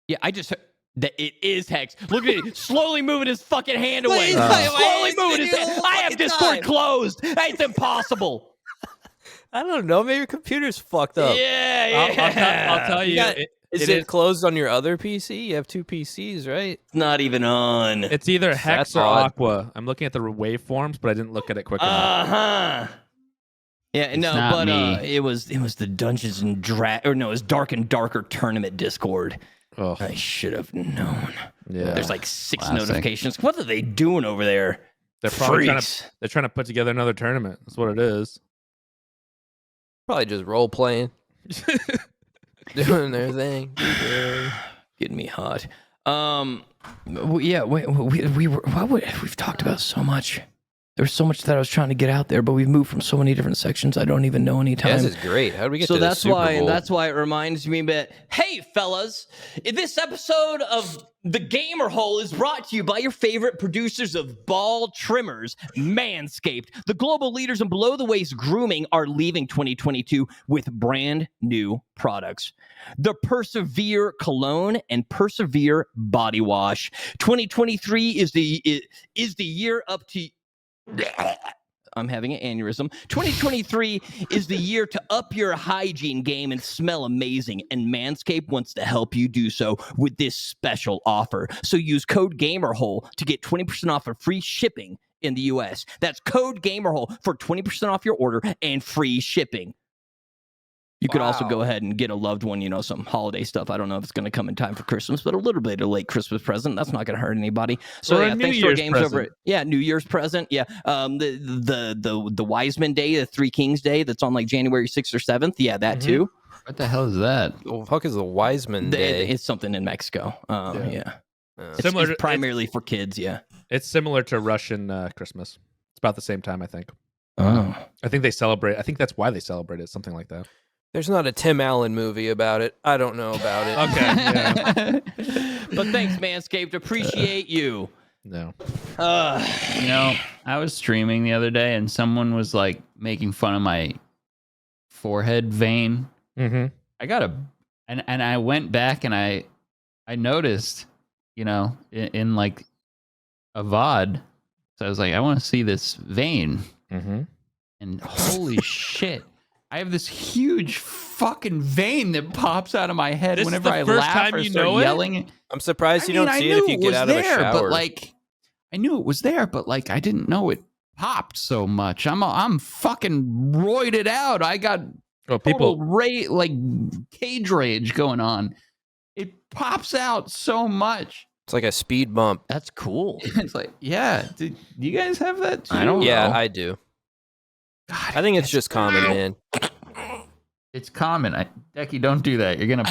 E: Yeah, I just heard that it is Hex. Look at it, slowly moving his fucking hand away.
D: Please,
E: Slowly
D: it's
E: moving his
D: taking a
E: hand.
D: long
E: I have
D: fucking
E: Discord
D: time.
E: closed. It's impossible.
D: I don't know. Maybe your computer's fucked up.
E: Yeah.
B: I'll tell you,
D: got-
B: it
D: Is it closed on your other PC? You have two PCs, right?
E: It's not even on.
B: it's either Hex
D: That's
B: or
D: odd.
B: Aqua. I'm looking at the waveforms, but I didn't look at it quick enough.
E: Uh-huh. Yeah, no,
C: not
E: but
C: me.
E: it was the Dungeons and it was Dark and Darker tournament Discord.
B: Oh,
E: I should have known.
B: yeah.
E: There's like 6
C: Classic.
E: notifications. What are they doing over there?
B: They're probably
E: Freaks.
B: trying to put together another tournament. That's what it is.
D: Probably just role playing, doing their thing.
E: Getting me hot. Yeah. We've talked about so much. There's so much that I was trying to get out there, but we've moved from so many different sections. I don't even know any time.
D: This is great. How do we get
E: So
D: to the
E: that's
D: Super
E: why
D: Bowl?
E: that's why it reminds me that, hey fellas, this episode of The Gamer Hole is brought to you by your favorite producers of ball trimmers, Manscaped. The global leaders in below the waist grooming are leaving 2022 with brand new products. The Persevere Cologne and Persevere Body Wash. 2023 is the year up to I'm having an aneurysm. 2023 is the year to up your hygiene game and smell amazing, and Manscaped wants to help you do so with this special offer. So use code GAMERHOLE to get 20% off of free shipping in the US. That's code GAMERHOLE for 20% off your order and free shipping. You could also go ahead and get a loved one, you know, some holiday stuff. I don't know if it's going to come in time for Christmas, but a little bit of a late Christmas present. That's not going to hurt anybody. So
B: Or a
E: yeah,
B: New
E: thanks to our
B: Year's
E: games
B: present.
E: over. Yeah, New Year's present. Yeah, the Wiseman Day, the Three Kings Day, that's on like January 6th or 7th. Yeah, that too.
C: What the hell is that?
D: The fuck is the Wiseman Day?
E: It's something in Mexico. Yeah. It's,
B: Similar
E: it's primarily for kids. Yeah.
B: It's similar to Russian Christmas. It's about the same time, I think.
E: Oh.
B: I think they celebrate. I think that's why they celebrate it. Something like that.
D: There's not a Tim Allen movie about it. I don't know about it.
B: Okay. Yeah.
E: But thanks, Manscaped. Appreciate you.
B: No.
C: You know, I was streaming the other day and someone was like making fun of my forehead vein.
B: Mm-hmm.
C: I got and I went back and I noticed, you know, in like a VOD. So I was like, I want to see this vein.
B: Mm-hmm.
C: And holy shit. I have this huge fucking vein that pops out of my head
B: This is
C: whenever
B: the
C: I
B: first
C: laugh
B: time
C: or
B: you
C: start
B: know it?
C: yelling.
D: I'm surprised
C: I
D: you
C: mean,
D: don't
C: I
D: see it
C: knew
D: if you
C: it
D: get
C: was
D: out of a
C: there,
D: shower.
C: but like, I knew it was there, but like, I didn't know it popped so much. I'm fucking roided out. I got
B: Well,
C: total
B: people.
C: like cage rage going on. It pops out so much.
D: It's like a speed bump.
E: That's cool.
C: It's like, yeah. Do you guys have that too?
E: I don't
D: Yeah,
E: know.
D: I do.
C: God,
D: I think it's just common, man.
C: it's common. Deki, don't do that. You're gonna,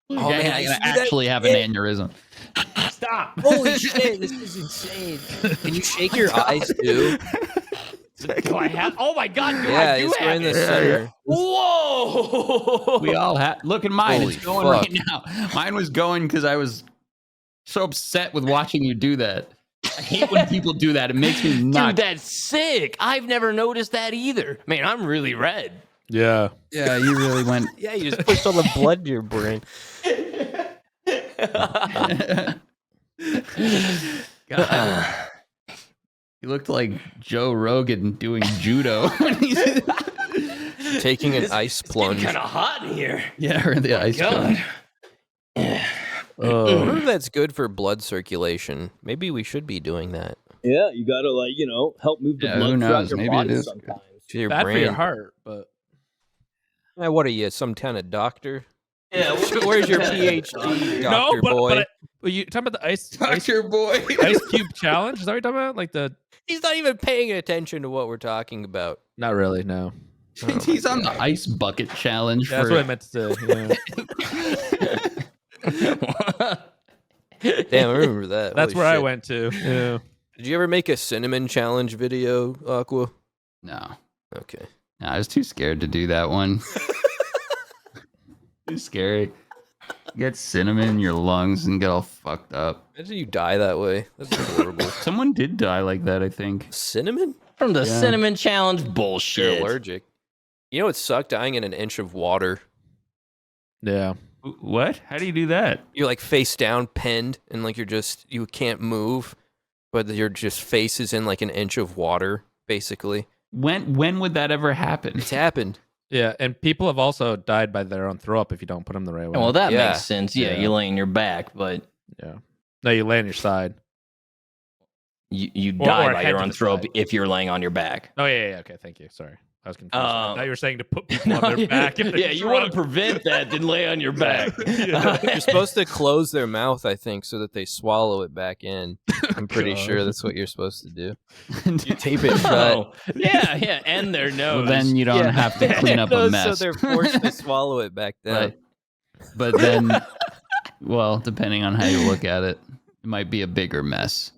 D: Oh,
C: you're
D: man,
C: gonna
D: I see that
C: actually have an aneurysm.
B: Stop.
D: Holy shit, this is insane. Can you shake your eyes too?
E: Do I have? Oh my God! Do
D: Yeah,
E: I do
D: it's right
E: have
D: in the
E: it?
D: center.
E: Whoa!
C: We all have. Look at mine.
D: Holy
C: It's going
D: fuck.
C: right now. Mine was going because I was so upset with watching you do that. I hate when people do that. It makes me
E: Dude,
C: nuts.
E: that's sick. I've never noticed that either. Man, I'm really red.
B: Yeah.
C: Yeah, you really went.
D: Yeah, you just pushed all the blood in your brain.
C: God. You looked like Joe Rogan doing judo.
D: Taking an ice plunge.
E: Kind of hot in here.
C: Yeah, or the ice plunge.
D: I wonder if that's good for blood circulation. Maybe we should be doing that.
E: Yeah, you gotta help move
C: the Yeah, blood who throughout knows? your Maybe body it is.
E: sometimes.
D: To your
B: Bad
D: brain.
B: for your heart, but
D: What are you, some kind of doctor?
E: Yeah,
D: Where's your PhD,
B: no.
D: doctor boy?
B: But you talking about the ice
C: boy.
B: ice cube challenge? Is that what you're talking about? Like the?
D: He's not even paying attention to what we're talking about.
B: Not really. No.
C: He's on the ice bucket challenge.
B: That's
C: for...
B: what I meant to say. Yeah.
D: Damn, I remember that.
B: That's
D: Holy
B: where I
D: shit.
B: went to. Yeah.
D: Did you ever make a cinnamon challenge video, Aqua?
C: No.
D: Okay.
C: No, I was too scared to do that one. Too scary. Get cinnamon in your lungs and get all fucked up.
D: Imagine you die that way. That's horrible.
C: Someone did die like that, I think.
D: Cinnamon?
E: From the
C: Yeah.
E: cinnamon challenge
D: You're
E: bullshit.
D: allergic. You know it sucked dying in an inch of water.
B: Yeah.
C: What? How do you do that?
D: You're like face down, pinned, and like you can't move, but your just face is in like an inch of water, basically.
C: When would that ever happen?
D: It's happened.
B: Yeah, and people have also died by their own throw up if you don't put them the right way.
E: Well, that
D: Yeah.
E: makes sense. Yeah,
B: Yeah.
E: you lay on your back, but
B: Yeah. No, you lay on your side.
E: you
B: Or
E: die by
B: head
E: your
B: to
E: own
B: the
E: throw
B: side.
E: if you're laying on your back.
B: Oh yeah. Okay. Thank you. Sorry, I was confused. I
E: Oh.
B: thought you were saying to put people on their back. If
E: Yeah, you want to prevent that, then lay on your back.
D: You're supposed to close their mouth, I think, so that they swallow it back in. I'm pretty sure that's what you're supposed to do. You tape it shut.
E: Oh, yeah, and their nose.
C: Well, then you don't have to clean up a
D: No,
C: mess.
D: So they're forced to swallow it back down.
C: But then, well, depending on how you look at it, it might be a bigger mess.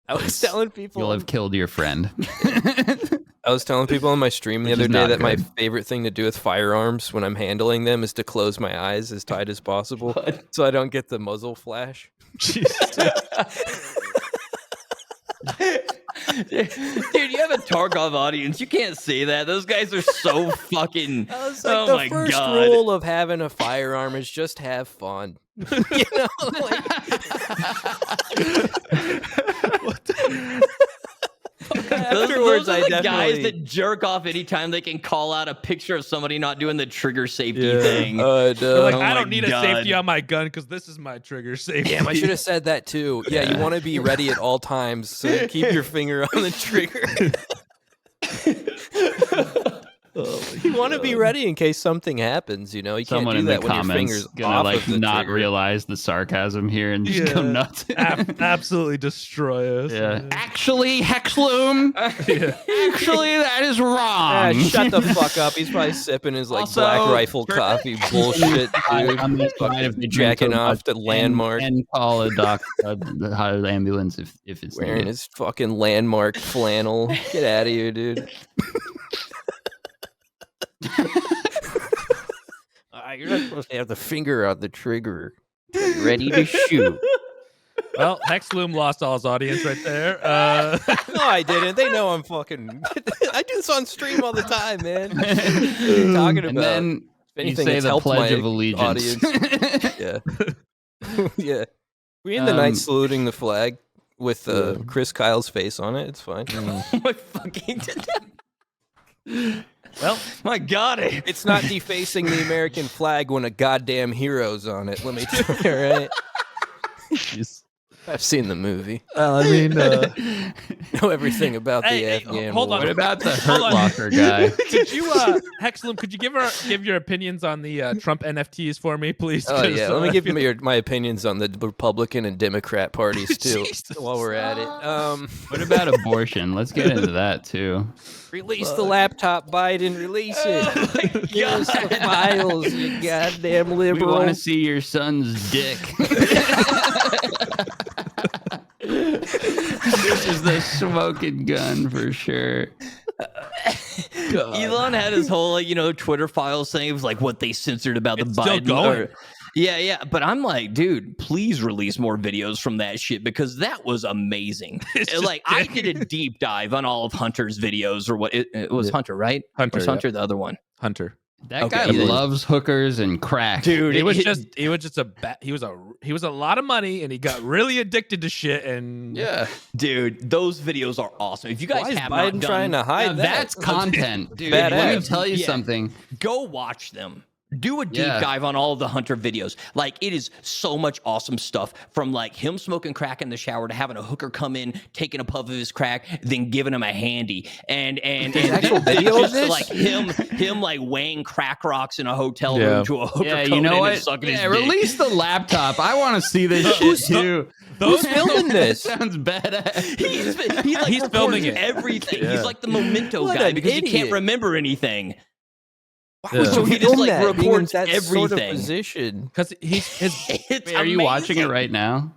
D: I was telling people
C: You'll have killed your friend.
D: I was telling people on my stream the
C: Which
D: other
C: is
D: day
C: not
D: that my
C: good.
D: favorite thing to do with firearms when I'm handling them is to close my eyes as tight as possible so I don't get the muzzle flash.
E: Dude, you have a Tarkov audience. You can't say that. Those guys are so fucking.
D: I was like,
E: Oh
D: the
E: my
D: first
E: God.
D: rule of having a firearm is just have fun. You know, like, Afterwards,
E: those are
D: I
E: the
D: definitely
E: guys that jerk off anytime they can call out a picture of somebody not doing the trigger safety thing.
B: They're like,
E: Oh
B: I
E: my
B: don't need
E: God.
B: a safety on my gun because this is my trigger safety.
D: Damn, I should have said that too. Yeah, you want to be ready at all times, so keep your finger on the trigger. You want to be ready in case something happens. You know, you
C: Someone
D: can't
C: in
D: do
C: the
D: that when your
C: comments
D: fingers
C: gonna
D: off
C: like
D: of the
C: not
D: trigger.
C: realize the sarcasm here and just go nuts.
B: Absolutely destroy us.
C: Yeah. Actually, Hexloom. Actually, that is wrong.
D: Ah, shut the fuck up. He's probably sipping his like
E: Also,
D: Black Rifle coffee bullshit, dude.
C: On this side, if they drink
D: Jacking
C: so
D: off
C: much,
D: the landmark.
C: and call a the ambulance if it's
D: Wearing
C: needed.
D: his fucking landmark flannel. Get out of here, dude. You're not supposed to have the finger on the trigger. Ready to shoot.
B: Well, Hexloom lost all his audience right there.
D: No, I didn't. They know I'm fucking. I do this on stream all the time, man. What are you talking about?
C: And then
D: If
C: you
D: anything,
C: say
D: it's
C: the
D: helped
C: Pledge
D: my
C: of Allegiance.
D: audience. Yeah. Yeah. We in the night saluting the flag with Chris Kyle's face on it. It's fine.
E: My fucking.
B: Well,
E: my God.
D: It's not defacing the American flag when a goddamn hero's on it. Let me tell you, right? I've seen the movie.
B: I mean,
D: Know everything about the
B: Hey,
D: Afghan
B: hold
D: war.
B: on.
C: What about the
B: Hold
C: Hurt
B: on.
C: Locker guy?
B: Could you, Hexloom, could you give your opinions on the Trump NFTs for me, please?
D: Oh
B: 'Cause,
D: yeah, let me
B: I
D: give
B: feel-
D: you my opinions on the Republican and Democrat parties too.
B: Jesus.
D: While we're at it,
C: What about abortion? Let's get into that too.
D: release the laptop, Biden. Release it. Give us the files, you goddamn
C: We
D: liberal.
C: want to see your son's dick. This is the smoking gun for sure.
E: Elon had his whole, like, Twitter files saying it was like what they censored about
B: It's
E: the
B: still
E: Biden.
B: going.
E: Yeah. But I'm like, dude, please release more videos from that shit because that was amazing.
B: It's just
E: Like, I did a deep dive on all of Hunter's videos, or what it was Hunter, right?
B: Hunter,
E: Or was
B: yeah.
E: Hunter the other one?
B: Hunter.
C: That
E: Okay,
C: guy
E: he did.
C: loves hookers and crack.
E: Dude,
B: He was just he was a lot of money and he got really addicted to shit and
C: Yeah.
E: Dude, those videos are awesome. If you guys
D: Why is
E: have not
D: Biden
E: done,
D: trying to hide
C: Now,
D: that?
C: that's content, dude. Let me
D: Badass.
C: tell you
E: Yeah.
C: something.
E: go watch them. Do a deep
C: Yeah.
E: dive on all of the Hunter videos. Like, it is so much awesome stuff, from like him smoking crack in the shower to having a hooker come in, taking a puff of his crack, then giving him a handy. And
D: actual video of
E: just
D: this?
E: like him like weighing crack rocks in a hotel
B: Yeah.
E: room to a hooker
C: Yeah,
E: coming
C: you know
E: in
C: what?
E: and sucking
C: Yeah,
E: his dick.
C: release the laptop. I want to see this shit too.
D: Who's filming this?
C: Sounds badass.
E: He's
B: He's filming it.
E: everything.
B: Yeah.
E: He's like the memento
D: What
E: guy
D: an
E: because he can't
D: idiot.
E: remember anything.
D: Why would
B: Yeah.
D: you
E: So he just,
D: film
E: like,
D: that, being in
E: records
D: that sort of
E: everything.
D: position?
B: because he's his
E: It's
C: Are you watching it
E: amazing.
C: right now?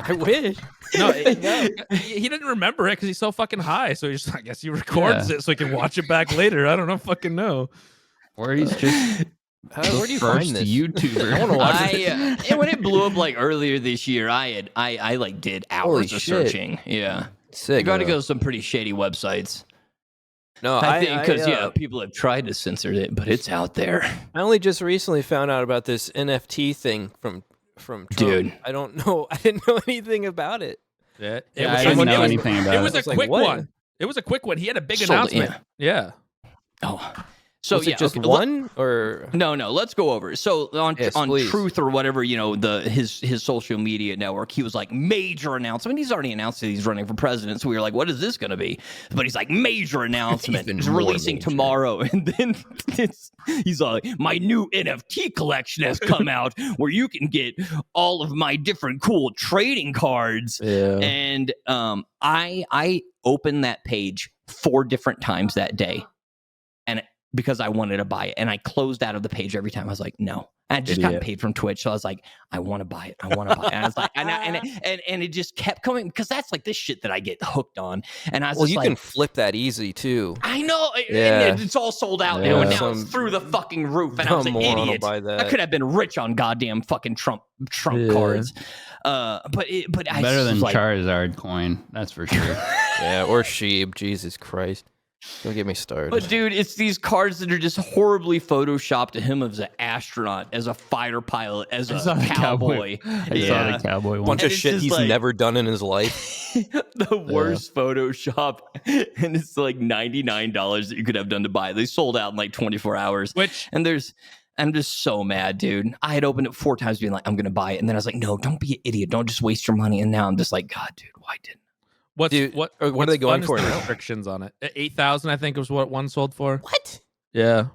D: I wish.
B: no, he didn't remember it because he's so fucking high. So he's just, I guess he records it so he can watch it back later. I don't fucking know.
C: Or he's just
D: Where do you
C: first
D: find this?
C: YouTuber.
D: I wanna watch
E: And when it blew up like earlier this year, I like did hours
D: Holy
E: of
D: shit.
E: searching. Yeah,
D: Sick.
E: you got to go to some pretty shady websites.
D: No,
E: I think because
D: I
E: people have tried to censor it, but it's out there.
D: I only just recently found out about this NFT thing from Trump.
E: Dude.
D: I don't know. I didn't know anything about it.
B: Yeah,
C: Yeah, I didn't know anything about
B: It
C: it.
B: was
D: I
B: a
D: was like,
B: quick
D: what?
B: one. It was a quick one. He had a big
E: Sold it,
B: announcement. Yeah.
E: Oh, so
D: Was
E: yeah,
D: it just
E: okay,
D: one or?
E: No, let's go over it. So
D: Yes,
E: on
D: please.
E: Truth or whatever, his social media network, he was like, major announcement. He's already announced that he's running for president. So we were like, what is this going to be? But he's like, major announcement.
D: Even
E: He's
D: more
E: releasing
D: major.
E: tomorrow. And then he's like, my new NFT collection has come out where you can get all of my different cool trading cards.
D: Yeah.
E: And I opened that page 4 different times that day, and because I wanted to buy it, and I closed out of the page every time. I was like, no. And I just got
D: Idiot.
E: paid from Twitch, so I was like, I want to buy it. I want to buy it. And I was like, and it just kept coming because that's like this shit that I get hooked on. And I was
D: Well,
E: just
D: you
E: like,
D: can flip that easy too.
E: I know,
D: Yeah.
E: and it's all sold out now, and
D: Yeah.
E: now it's
D: Some
E: through the fucking roof. And I was an
D: Dumb moron will
E: idiot.
D: buy
E: I
D: that.
E: could have been rich on goddamn fucking Trump
D: Yeah.
E: cards. But I
C: Better
E: just
C: than
E: was like,
C: Charizard coin, that's for sure.
D: Yeah, or Sheeb. Jesus Christ. Don't get me started.
E: But dude, it's these cards that are just horribly photoshopped to him as an astronaut, as a fighter pilot, as
C: I
E: a
C: saw the
E: cowboy.
C: I saw the cowboy one.
D: bunch
E: and
D: of
E: it's
D: shit
E: just
D: he's
E: like-
D: never done in his life.
E: the worst Photoshop, and it's like $99 that you could have done to buy. They sold out in like 24 hours. I'm just so mad, dude. I had opened it 4 times being like, I'm going to buy it. And then I was like, no, don't be an idiot. Don't just waste your money. And now I'm just like, God, dude, why didn't
B: what
D: are they going for
B: the
D: now?
B: restrictions on it? 8,000, I think, was what one sold for.
D: What?
B: Yeah.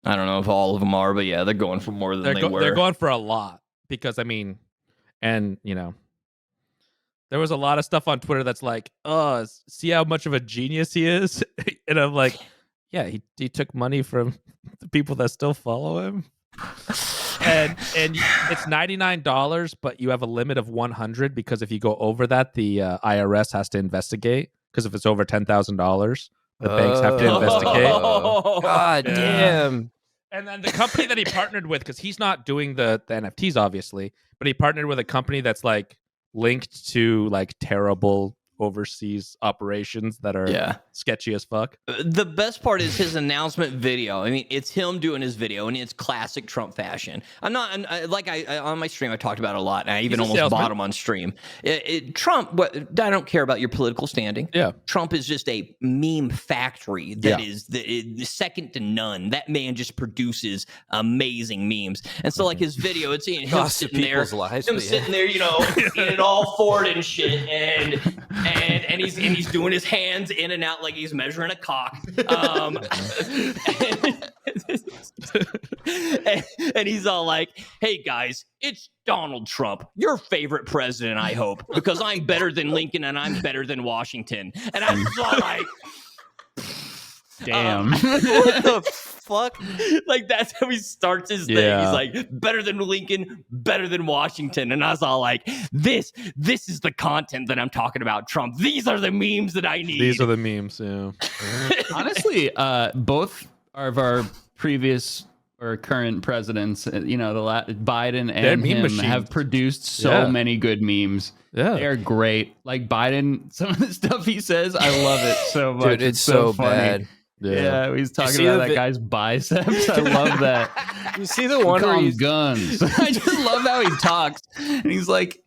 E: I don't know if all of them are, but yeah, they're going for more than they were.
B: They're going for a lot because, I mean, and, you know, there was a lot of stuff on Twitter that's like, oh, see how much of a genius he is? And I'm like, yeah, he took money from the people that still follow him. And it's $99, but you have a limit of 100 because if you go over that, the IRS has to investigate. Because if it's over $10,000, the banks have to investigate.
D: God damn.
B: And then the company that he partnered with, because he's not doing the NFTs, obviously, but he partnered with a company that's like linked to like terrible overseas operations that are sketchy as fuck.
E: The best part is his announcement video. I mean, it's him doing his video, and it's classic Trump fashion. On my stream, I talked about it a lot, and I even almost bought him on stream. Trump, I don't care about your political standing.
B: Yeah,
E: Trump is just a meme factory that is the second to none. That man just produces amazing memes, and so like his video, it's him sitting there, sitting there, you know, in it all forward and shit, and he's doing his hands in and out like he's measuring a cock. And he's all like, hey guys, it's Donald Trump, your favorite president, I hope, because I'm better than Lincoln and I'm better than Washington. And I'm just all like,
C: damn.
D: What the fuck?
E: Like, that's how he starts his thing. He's like, better than Lincoln, better than Washington. And I was all like, this is the content that I'm talking about, Trump. These are the memes that I need.
B: These are the memes, yeah.
C: Honestly, both of our previous or current presidents, you know, Biden and him have produced so many good memes. Yeah, they're great. Like Biden, some of the stuff he says, I love it so much.
D: Dude, it's so funny. Bad.
C: Yeah, he's talking about that guy's biceps. I love that.
D: You see the one where he's
C: guns. I just love how he talks. And he's like,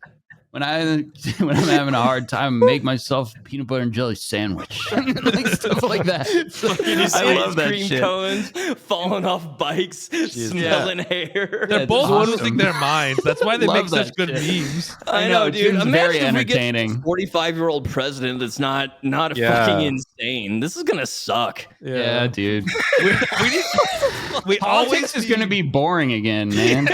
C: when I'm having a hard time, make myself a peanut butter and jelly sandwich. Like stuff like that.
E: I love that shit. Cones falling off bikes, smelling hair.
B: They're both losing their minds. That's why they make such good memes.
E: I know, dude.
C: Imagine very entertaining.
E: If we get a 45-year-old president that's not fucking insane. This is gonna suck.
C: Yeah, dude. we always is gonna be boring again, man.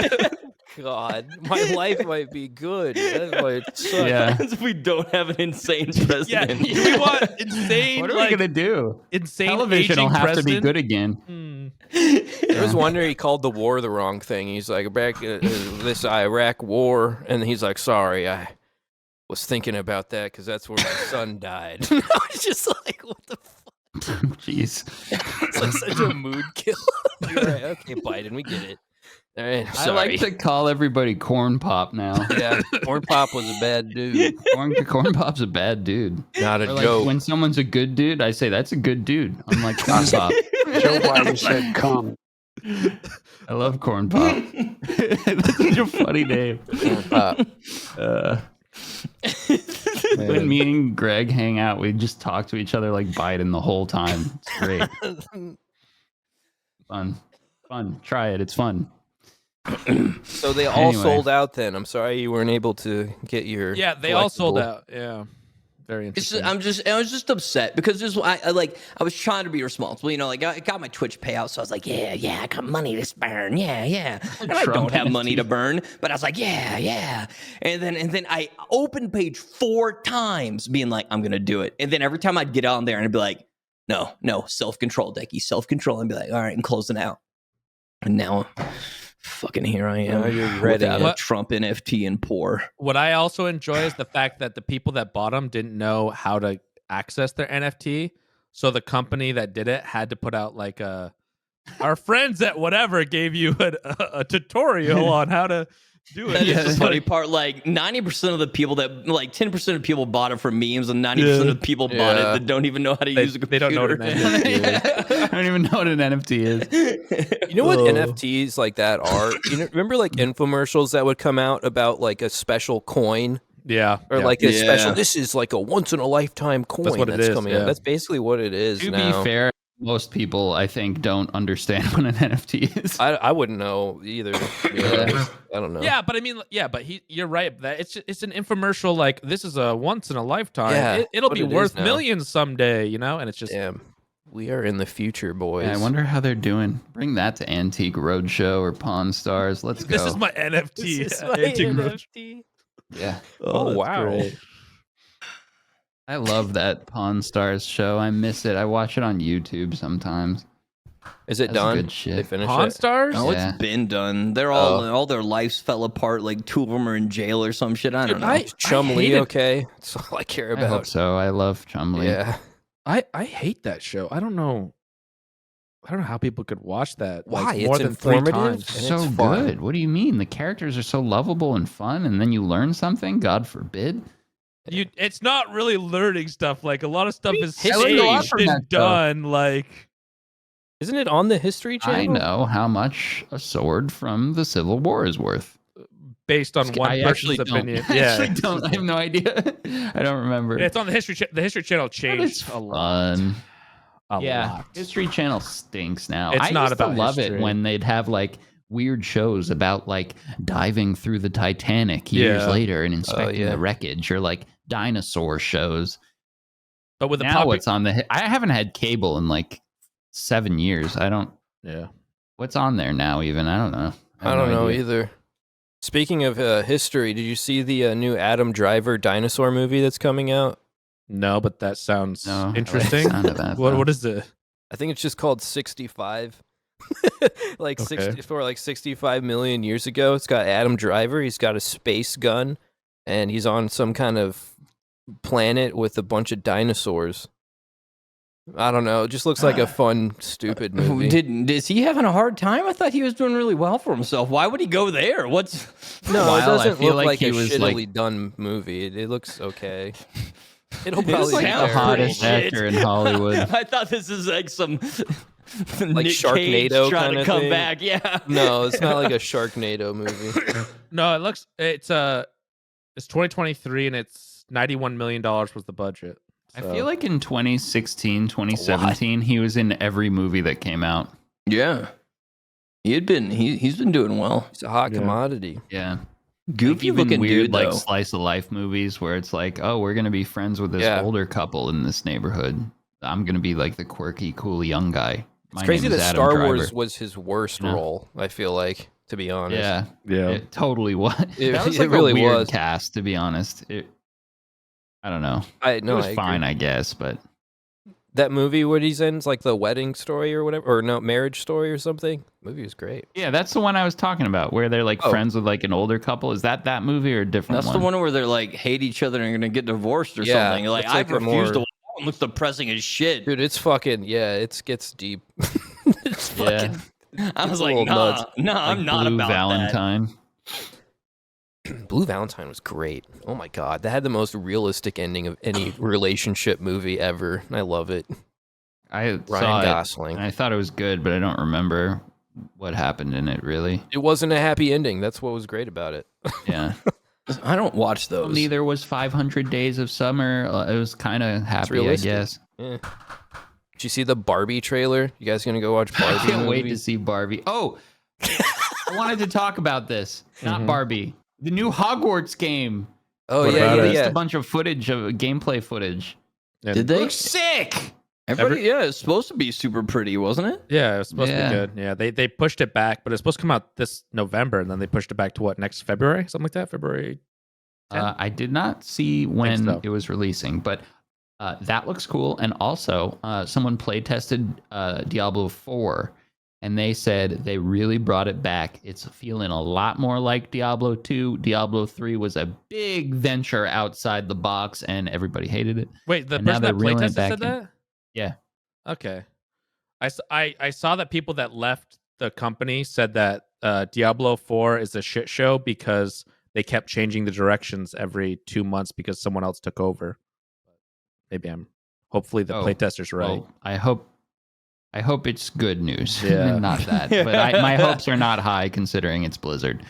D: God, my life might be good. That's why it sucks.
E: Yeah, we don't have an insane president.
B: Yeah, we want insane.
C: What are we gonna do?
B: Insane
C: television will have
B: president?
C: to be good again.
D: There was one where he called the war the wrong thing. He's like, back this Iraq war, and he's like, sorry, I was thinking about that because that's where my son died. I was just like, what the fuck?
C: Jeez,
D: it's like such a mood kill. Like, all right, okay, Biden, we get it. All right,
C: I like to call everybody Corn Pop now.
D: Yeah, Corn Pop was a bad dude.
C: Corn Pop's a bad dude.
D: Not a
C: or
D: joke.
C: Like when someone's a good dude, I say that's a good dude. I'm like Corn Pop.
F: Joe Biden said, "Come."
C: I love Corn Pop. That's such a funny name.
D: Corn Pop.
C: When me and Greg hang out, we just talk to each other like Biden the whole time. It's great. Fun. Try it. It's fun.
D: So they all sold out then. I'm sorry you weren't able to get your
B: they all sold out. Yeah. Very interesting.
E: I was just upset because I was trying to be responsible. You know, like I got my Twitch payout, so I was like, yeah, I got money to burn. Yeah. And I don't have money to burn, but I was like, yeah. And then I opened page 4 times being like, I'm going to do it. And then every time I'd get on there and I'd be like, no, self-control, Deki, self-control. And be like, all right, I'm closing out. And now fucking here I am.
D: You're without
E: a Trump NFT and poor.
B: What I also enjoy is the fact that the people that bought them didn't know how to access their NFT. So the company that did it had to put out like our friends at whatever gave you a tutorial on how to do it.
E: That is the funny part. Like 90% of the people that, like 10% of people bought it for memes, and 90% of the people bought it that don't even know how to use a computer.
B: They don't know what an NFT is.
C: I don't even know what an NFT is.
D: You know what NFTs like that are? Remember like infomercials that would come out about like a special coin
B: Yeah.
D: Or
B: yeah.
D: like a special.
E: Yeah.
D: This is like a once in a lifetime coin
B: what it is,
D: coming
B: yeah.
D: up. That's basically what it is.
C: To
D: now.
C: be fair, most people I think don't understand what an NFT is.
D: I wouldn't know either. Yeah, I don't know.
B: Yeah, but I mean, you're right. That it's an infomercial. Like, this is a once in a lifetime.
D: Yeah,
B: It'll
D: what
B: be
D: it is
B: worth
D: now.
B: millions someday, and it's just
D: Damn, we are in the future, boys.
C: Yeah, I wonder how they're doing. Bring that to Antique Roadshow or Pawn Stars. Let's go.
B: this is my NFT.
E: This is my
B: Antique Roadshow.
E: NFT.
C: Yeah.
D: Oh,
E: that's
D: wow.
E: great.
C: I love that Pawn Stars show. I miss it. I watch it on YouTube sometimes.
D: Is it
C: That's
D: done?
C: good shit.
D: They finished
B: Pawn
D: it?
B: Stars?
E: Oh,
C: Yeah.
E: it's been done. They're all their lives fell apart. Like 2 of them are in jail or some shit. I don't know.
D: Is Chum Lee
B: hated-
D: okay? That's all I care
C: I hope
D: about.
C: so. I love Chumley.
D: Yeah.
B: I hate that show. I don't know how people could watch that.
D: Why?
B: Like,
D: It's
B: more than 3
D: informative.
B: times.
D: And
C: So
D: it's fun.
C: good. What do you mean? The characters are so lovable and fun, and then you learn something? God forbid.
B: It's not really learning stuff. Like, a lot of stuff is
C: I learned a lot
B: staged
C: from that
B: and
C: show.
B: done. Like,
D: Isn't it on the History Channel?
C: I know how much a sword from the Civil War is worth.
B: based on one
C: I
B: person's
C: actually don't.
B: opinion.
C: I
B: Yeah,
C: actually don't. I have no idea. I don't remember.
B: it's on the History Channel.
C: But
B: Changed
C: it's
B: a lot.
C: fun.
B: A
C: Yeah,
B: lot.
C: History Channel stinks now.
B: It's
C: I
B: not
C: used to
B: about
C: love
B: history.
C: it when they'd have like weird shows about like diving through the Titanic years
B: Yeah.
C: later and inspecting
D: yeah.
C: the wreckage, or like dinosaur shows.
B: But with the
C: Now what's on the? I haven't had cable in like 7 years. I don't.
B: yeah.
C: What's on there now? Even I don't know.
D: I
C: have
D: don't
C: no
D: know
C: idea.
D: either. Speaking of history, did you see the new Adam Driver dinosaur movie that's coming out?
B: No, but that sounds
C: No, I like the
B: interesting.
C: sound of that,
B: what
C: though.
B: what is it?
D: I think it's just called 65. Like
B: Okay.
D: 65 million years ago. It's got Adam Driver. He's got a space gun, and he's on some kind of planet with a bunch of dinosaurs. I don't know. It just looks like a fun, stupid movie.
E: Is he having a hard time? I thought he was doing really well for himself. Why would he go there? What's
D: No, it
C: While I
D: doesn't
C: feel
D: look
C: like
D: like
C: he
D: a
C: was,
D: shittily
C: like-
D: done movie. It looks okay. It'll
E: It
D: probably
E: was
D: be
C: Like the
E: sounds
D: there.
C: hottest
E: shit.
C: actor in Hollywood.
E: I thought this is like some
D: Like
E: Nick
D: Sharknado
E: Cage trying
D: kinda
E: to come
D: thing?
E: back. Yeah.
D: No, it's not like a Sharknado movie.
B: No, it's 2023 and it's $91 million was the budget.
C: I
B: So-
C: feel like in 2016, 2017, he was in every movie that came out.
E: Yeah. He's been doing well.
D: It's a hot
B: Yeah.
D: commodity.
C: Yeah.
E: Goofy
C: Even
E: looking
C: weird
E: dude,
C: like
E: though.
C: slice of life movies where it's like, oh, we're gonna be friends with this
D: Yeah.
C: older couple in this neighborhood. I'm gonna be like the quirky, cool young guy.
D: It's crazy that
C: Adam
D: Star
C: Driver.
D: Wars was his worst
C: Yeah.
D: role, I feel like, to be honest.
C: Yeah,
B: Yeah.
C: it totally was.
D: It-
C: That was
D: it
C: like
D: really
C: a weird
D: was.
C: cast, to be honest. I don't know.
D: I no,
C: it was
D: I agree.
C: fine, I guess, but
D: That movie what he's in is like the wedding story or whatever, or no, marriage story or something. The movie was great.
C: yeah, that's the one I was talking about, where they're like
D: Oh.
C: friends with like an older couple. Is that movie or a different
E: That's the one where they're like hate each other and are gonna get divorced or
D: Yeah,
E: something. Like
D: it's
E: I
D: like a
E: refuse to
D: more-
E: watch that one. Looks depressing as shit.
D: Dude, it's fucking it gets deep. It's
C: Yeah.
D: fucking
E: I
D: it's
E: was
D: a
E: like,
D: little
E: nah,
D: nuts.
E: I'm not
C: Blue
E: about
C: Valentine.
D: Blue Valentine was great. Oh my god, that had the most realistic ending of any relationship movie ever. I love it.
C: I saw
D: Ryan
C: it,
D: Gosling.
C: and I thought it was good, but I don't remember what happened in it really.
D: It wasn't a happy ending. That's what was great about it.
C: Yeah.
E: that. I don't watch those.
C: Neither was 500 Days of Summer. It was kind of happy, I
D: realistic.
C: guess.
D: Yeah. Did you see the Barbie trailer? You guys gonna go watch Barbie?
C: I can't wait to
D: movies?
C: see Barbie. Oh, I wanted to talk about this. Not
B: Mhm.
C: Barbie. The new Hogwarts game.
D: Oh
B: What
D: yeah,
B: about
D: yeah,
B: it?
C: Released
D: yeah.
C: a bunch of footage, of gameplay footage.
E: Did they?
C: Looks sick.
E: Everybody, yeah, it's supposed to be super pretty, wasn't it?
B: Yeah, it was supposed to
C: Yeah.
B: be good. Yeah, they pushed it back, but it's supposed to come out this November, and then they pushed it back to what, next February, something like that. February. 10?
C: I did not see when
B: so.
C: it was releasing, but that looks cool. And also, someone play tested Diablo 4, and they said they really brought it back. It's feeling a lot more like Diablo 2. Diablo 3 was a big venture outside the box, and everybody hated it.
B: Wait, the
C: And now
B: person
C: they're
B: that
C: reeling it
B: playtested
C: back
B: said
C: in.
B: that?
C: Yeah.
B: Okay. I saw that people that left the company said that Diablo 4 is a shit show because they kept changing the directions every 2 months because someone else took over. Maybe hopefully the
C: Oh,
B: playtester's right.
C: Well, I hope it's good news.
B: Yeah.
C: Not that. But my hopes are not high considering it's Blizzard.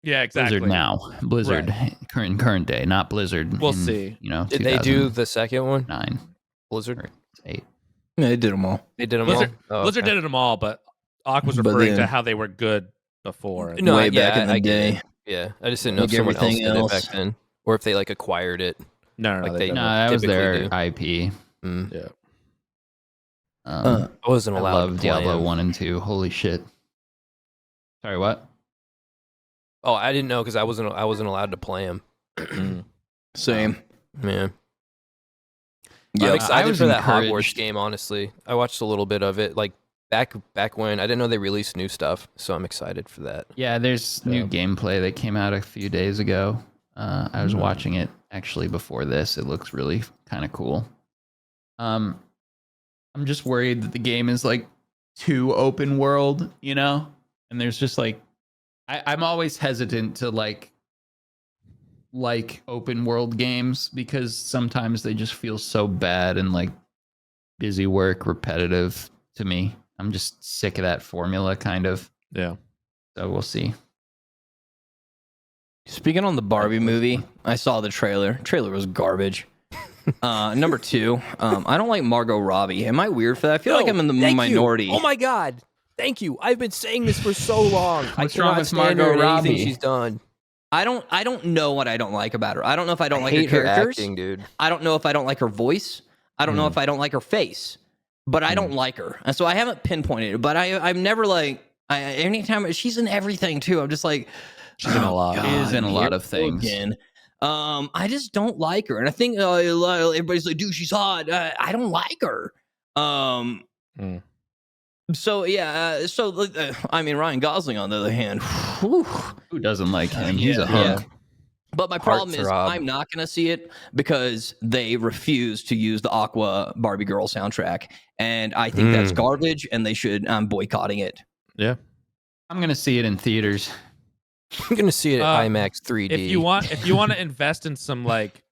B: Yeah, exactly.
C: Blizzard now. Blizzard current day, not Blizzard.
B: We'll see.
C: You know,
D: Did they do the second one?
C: 9,
D: Blizzard?
C: 8.
E: Yeah, they did them all.
D: They did them
B: Blizzard,
D: all? Oh,
B: Blizzard
D: okay.
B: did them all, but Aqua's
E: But
B: referring to
E: then-
B: how they were good before.
D: No,
E: Way
D: yeah,
E: back in the
D: I get
E: day.
D: it. Yeah, I just didn't know if
E: Like
D: someone else
E: everything
D: did
E: else.
D: it back then, or if they like acquired it.
B: No,
D: Like
B: they
D: they-
B: don't.
C: No, that was
D: typically
C: their
D: do.
C: IP.
D: Mm.
B: Yeah.
C: Um,
D: I wasn't
C: I
D: allowed
C: love
D: to play
C: Diablo
D: 'em.
C: 1 and 2. Holy shit. Sorry, what?
D: Oh, I didn't know because I wasn't allowed to play them.
E: Same.
D: Yeah.
E: Yeah,
D: I'm
C: I
D: excited
C: was
D: for that Hogwarts
C: encouraged.
D: game. Honestly, I watched a little bit of it, like back when I didn't know they released new stuff, so I'm excited for that.
C: Yeah, there's new gameplay that came out a few days ago. I was watching it actually before this. It looks really kind of cool. I'm just worried that the game is like too open world, you know? And there's just like I'm always hesitant to like open world games because sometimes they just feel so bad and like busy work, repetitive to me. I'm just sick of that formula kind of.
B: Yeah.
C: So we'll see.
E: Speaking on the Barbie movie, I saw the trailer. Trailer was garbage. Number 2, I don't like Margot Robbie. Am I weird for that? I feel like I'm in the minority.
D: Oh my god, thank you. I've been saying this for so long.
C: What's
D: I
C: wrong
D: cannot
C: with
D: stand
C: Margot
D: her in anything
C: Robbie?
D: she's done.
E: I don't know what I don't like about her. I don't know if I don't like her
D: hate her
E: characters.
D: acting, dude.
E: I don't know if I don't like her voice. I don't know if I don't like her face. But I don't like her. And so I haven't pinpointed it. But I'm never like anytime she's in everything too. I'm just like
B: She's in a lot.
C: She is in a lot of
E: here we go
C: things.
E: again. I just don't like her. And I think everybody's like, dude, she's hot. I don't like her. So yeah, I mean Ryan Gosling on the other hand. Whew.
C: Who doesn't like him? He's
E: yeah,
C: a hunk.
E: But my problem is
D: Heartthrob.
E: I'm not going to see it because they refuse to use the Aqua Barbie Girl soundtrack. And I think that's garbage and they should, I'm boycotting it.
B: Yeah.
C: I'm gonna see it in theaters.
D: I'm gonna see it at
B: Uh,
D: IMAX 3D.
B: If you want to invest in some like,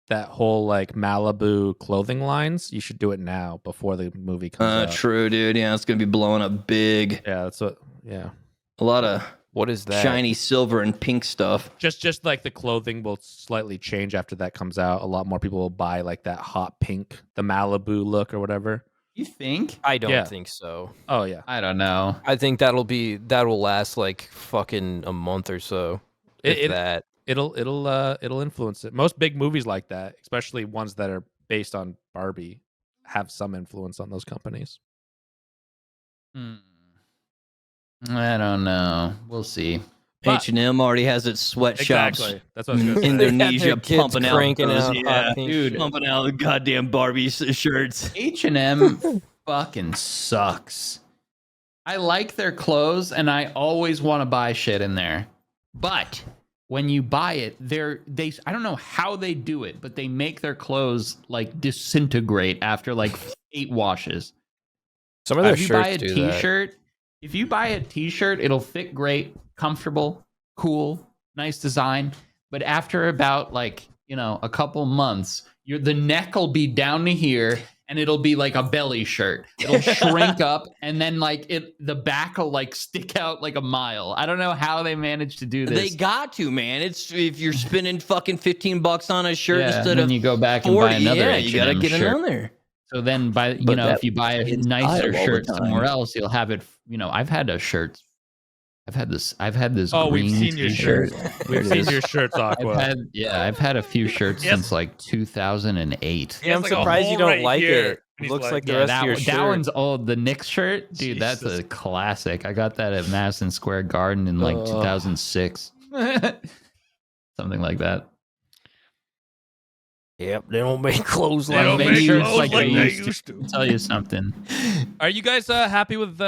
B: that whole like Malibu clothing lines, you should do it now before the movie comes out.
E: True, dude. Yeah, it's going to be blowing up big.
B: Yeah, that's what yeah.
E: A lot of
D: What is that?
E: shiny silver and pink stuff.
B: Just like the clothing will slightly change after that comes out. A lot more people will buy like that hot pink, the Malibu look or whatever.
C: You think?
D: I don't
B: Yeah.
D: think so.
B: Oh yeah.
C: I don't know.
D: I think that'll last like fucking a month or so.
B: It'll influence it. Most big movies like that, especially ones that are based on Barbie, have some influence on those companies.
C: I don't know. We'll see. But
E: H&M already has its sweatshops
B: Exactly. That's what I was gonna say.
E: Indonesia
D: They got their kids
E: pumping out
D: cranking
E: those,
D: out
E: yeah,
D: hot pink
C: dude.
D: shit.
E: pumping out the goddamn Barbie shirts.
C: H&M fucking sucks. I like their clothes and I always want to buy shit in there. But when you buy it, they I don't know how they do it, but they make their clothes like disintegrate after like 8 washes.
D: Some of their
C: If you buy a
D: shirts do that.
C: t-shirt, if you buy a t-shirt, it'll fit great, comfortable, cool, nice design. But after about like, a couple months, the neck will be down to here and it'll be like a belly shirt. It'll shrink up and then like the back will like stick out like a mile. I don't know how they managed to do this.
E: They got to, man. It's if you're spending fucking $15 on a shirt
C: Yeah,
E: instead
C: and then
E: of
C: you go back and
E: 40,
C: buy another
E: yeah, you gotta
C: H&M
E: get it
C: shirt.
E: on there.
C: So then
E: But
C: if you buy a
E: in
C: nicer
E: style all the
C: shirt
E: time.
C: somewhere else, you'll have it, I've had a shirt. I've had this
B: Oh,
C: green
B: we've seen your
C: t-shirt.
B: shirts. We've seen your shirts, Aqua.
C: I've had a few shirts
B: Yes.
C: since like 2008.
D: Yeah, I'm
B: It's like a
D: surprised you
B: hole
D: don't
B: right
D: like
B: here.
D: it.
B: And he's
D: Looks
B: like,
D: like the
C: Yeah,
D: rest of your
C: that
D: shirt.
C: one's old. The Knicks shirt, dude, that's
B: Jesus.
C: a classic. I got that at Madison Square Garden in like 2006. Something like that.
D: Yep, they don't make clothes
B: They
D: like
B: don't
C: Make
B: make
C: shirts
B: clothes
C: like
B: like
C: they
B: they
C: used
B: used to.
C: I'll tell you something.
B: Are you guys happy with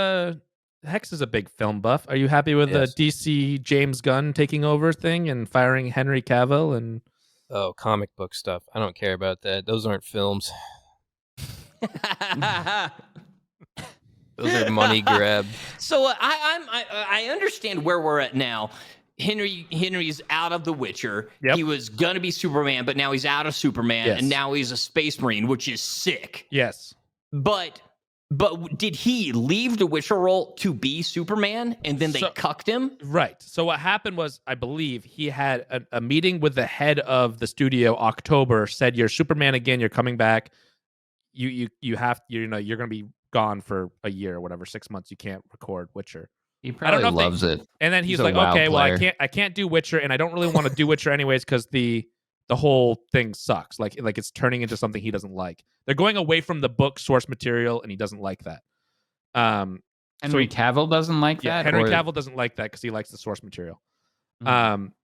B: Hex is a big film buff. Are you happy with
D: Yes.
B: the DC James Gunn taking over thing and firing Henry Cavill and
D: Oh, comic book stuff. I don't care about that. Those aren't films. Those are money grab.
E: So I understand where we're at now. Henry's out of The Witcher.
B: Yep.
E: He was gonna be Superman, but now he's out of Superman,
B: Yes.
E: and now he's a Space Marine, which is sick.
B: yes.
E: But But did he leave the Witcher role to be Superman, and then they cucked him?
B: Right. So what happened was, I believe he had a meeting with the head of the studio. October said, "You're Superman again. You're coming back. You have you're going to be gone for a year or whatever, 6 months. You can't record Witcher."
C: He probably loves it.
B: And then he's
C: a
B: like,
C: WoW
B: "Okay, well,
C: player.
B: I can't do Witcher, and I don't really want to do Witcher anyways because the whole thing sucks. Like it's turning into something he doesn't like. They're going away from the book source material, and he doesn't like that."
C: Henry Cavill doesn't like that?
B: Henry Cavill doesn't like that because he likes the source material.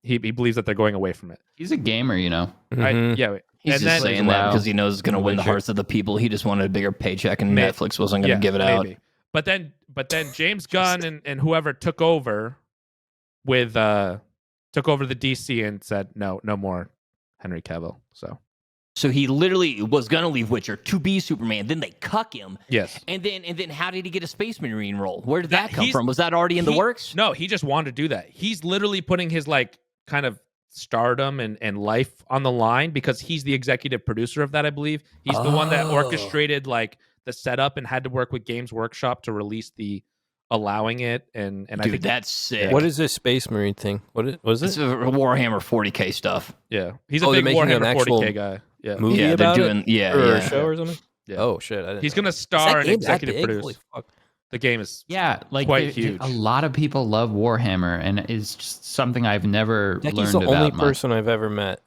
B: He believes that they're going away from it.
C: He's a gamer, you know.
E: He's just saying that because he knows it's going to win the hearts of the people. He just wanted a bigger paycheck, and Netflix wasn't going to give it out.
B: But then James Gunn and whoever took over the DC and said no more Henry Cavill.
E: So he literally was gonna leave Witcher to be Superman. Then they cuck him.
B: Yes.
E: And then how did he get a Space Marine role? Where did that come from? Was that already in the works?
B: No, he just wanted to do that. He's literally putting his kind of stardom and life on the line because he's the executive producer of that, I believe. He's the one that orchestrated the setup and had to work with Games Workshop to release the allowing it. And
E: Dude,
B: I think
E: that's sick.
D: What is this Space Marine thing? What was it?
E: It's Warhammer 40K stuff.
B: Yeah, he's a big Warhammer 40K guy. Yeah,
D: movie
E: they're
D: about
E: doing
D: it? Or a show or something?
B: Yeah.
D: Oh shit! I didn't
B: he's
D: know.
B: gonna star and
D: Is that game
B: executive
D: that big?
B: produce.
D: Holy fuck.
B: The game is
C: quite
B: huge.
C: A lot of people love Warhammer, and it's just something I've never
D: Deki's
C: learned
D: the
C: about.
D: only person I've ever met.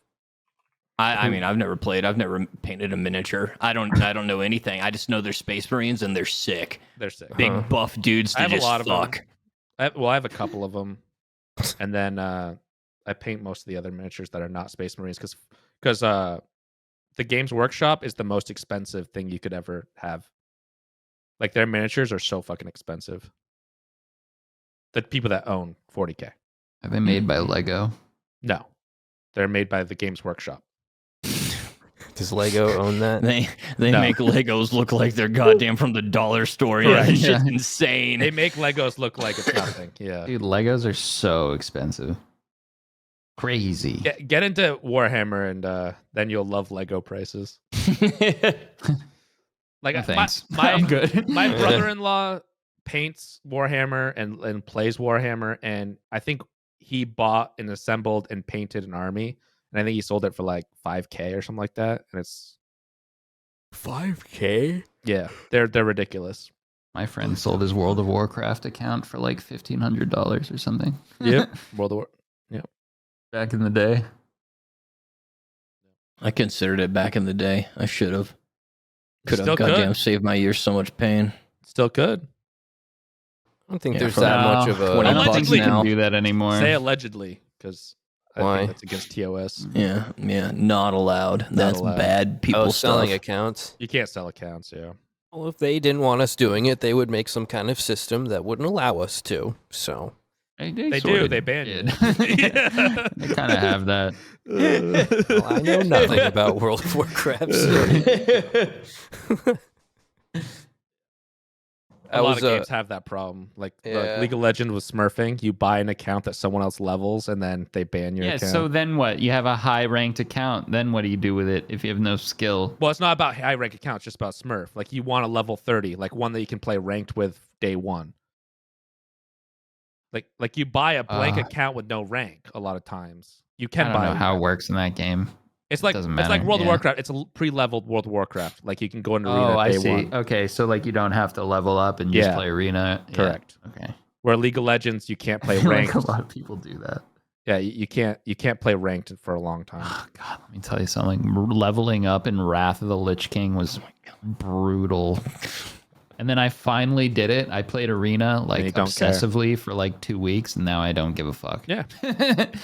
E: I mean, I've never played. I've never painted a miniature. I don't know anything. I just know they're Space Marines and they're sick.
B: They're sick.
E: Big buff dudes.
B: I have
E: just
B: a lot of
E: fuck.
B: them. I have a couple of them, and then I paint most of the other miniatures that are not Space Marines because the Games Workshop is the most expensive thing you could ever have. Like their miniatures are so fucking expensive. The people that own 40K.
C: Are they made by Lego?
B: No, they're made by the Games Workshop.
D: Does Lego own that?
E: They make Legos look like they're goddamn from the dollar store. Yeah, it's just insane.
B: They make Legos look like it's nothing. Yeah,
C: dude, Legos are so expensive. Crazy.
B: Get into Warhammer and then you'll love Lego prices. Like
C: no, thanks.
B: I'm good. My brother-in-law paints Warhammer and plays Warhammer, and I think he bought and assembled and painted an army, and I think he sold it for like $5,000 or something like that. And it's
D: $5,000.
B: Yeah, they're ridiculous.
C: My friend sold his World of Warcraft account for like $1,500 or something.
B: Yep, World of War. Yep.
C: Back in the day.
E: I considered it back in the day. I should have. Could
B: Still
E: have goddamn saved my ears so much pain.
B: Still could.
D: I don't think there's that much of a.
C: I don't think we
E: now.
C: can do that anymore.
B: Say allegedly, because I think that's against TOS.
E: Yeah, not allowed. That's
B: allowed.
E: bad. People
D: selling
E: stuff.
D: accounts.
B: You can't sell accounts, yeah.
D: Well, if they didn't want us doing it, they would make some kind of system that wouldn't allow us to. So
C: They
B: do. They banned it.
C: They kind of have that.
D: well, I know nothing about World of Warcraft. So.
B: A lot of games have that problem. Like League of Legends with smurfing, you buy an account that someone else levels, and then they ban your account.
C: So then what? You have a high-ranked account. Then what do you do with it if you have no skill?
B: Well, it's not about high-rank accounts. It's just about smurf. Like you want a level 30, like one that you can play ranked with day one. Like you buy a blank account with no rank a lot of times. You can
C: I
B: buy
C: don't know how it works in that game.
B: It's like World of Warcraft. It's a pre-leveled World of Warcraft. Like you can go into arena
C: I
B: day
C: see.
B: one.
C: Okay, so like you don't have to level up and just play arena.
B: Correct.
C: Yeah. Okay.
B: Where League of Legends, you can't play
C: I feel
B: ranked.
C: like a lot of people do that.
B: Yeah, you can't play ranked for a long time.
C: Oh, God, let me tell you something. Leveling up in Wrath of the Lich King was brutal. And then I finally did it. I played arena like obsessively for like 2 weeks, and now I don't give a fuck.
B: Yeah.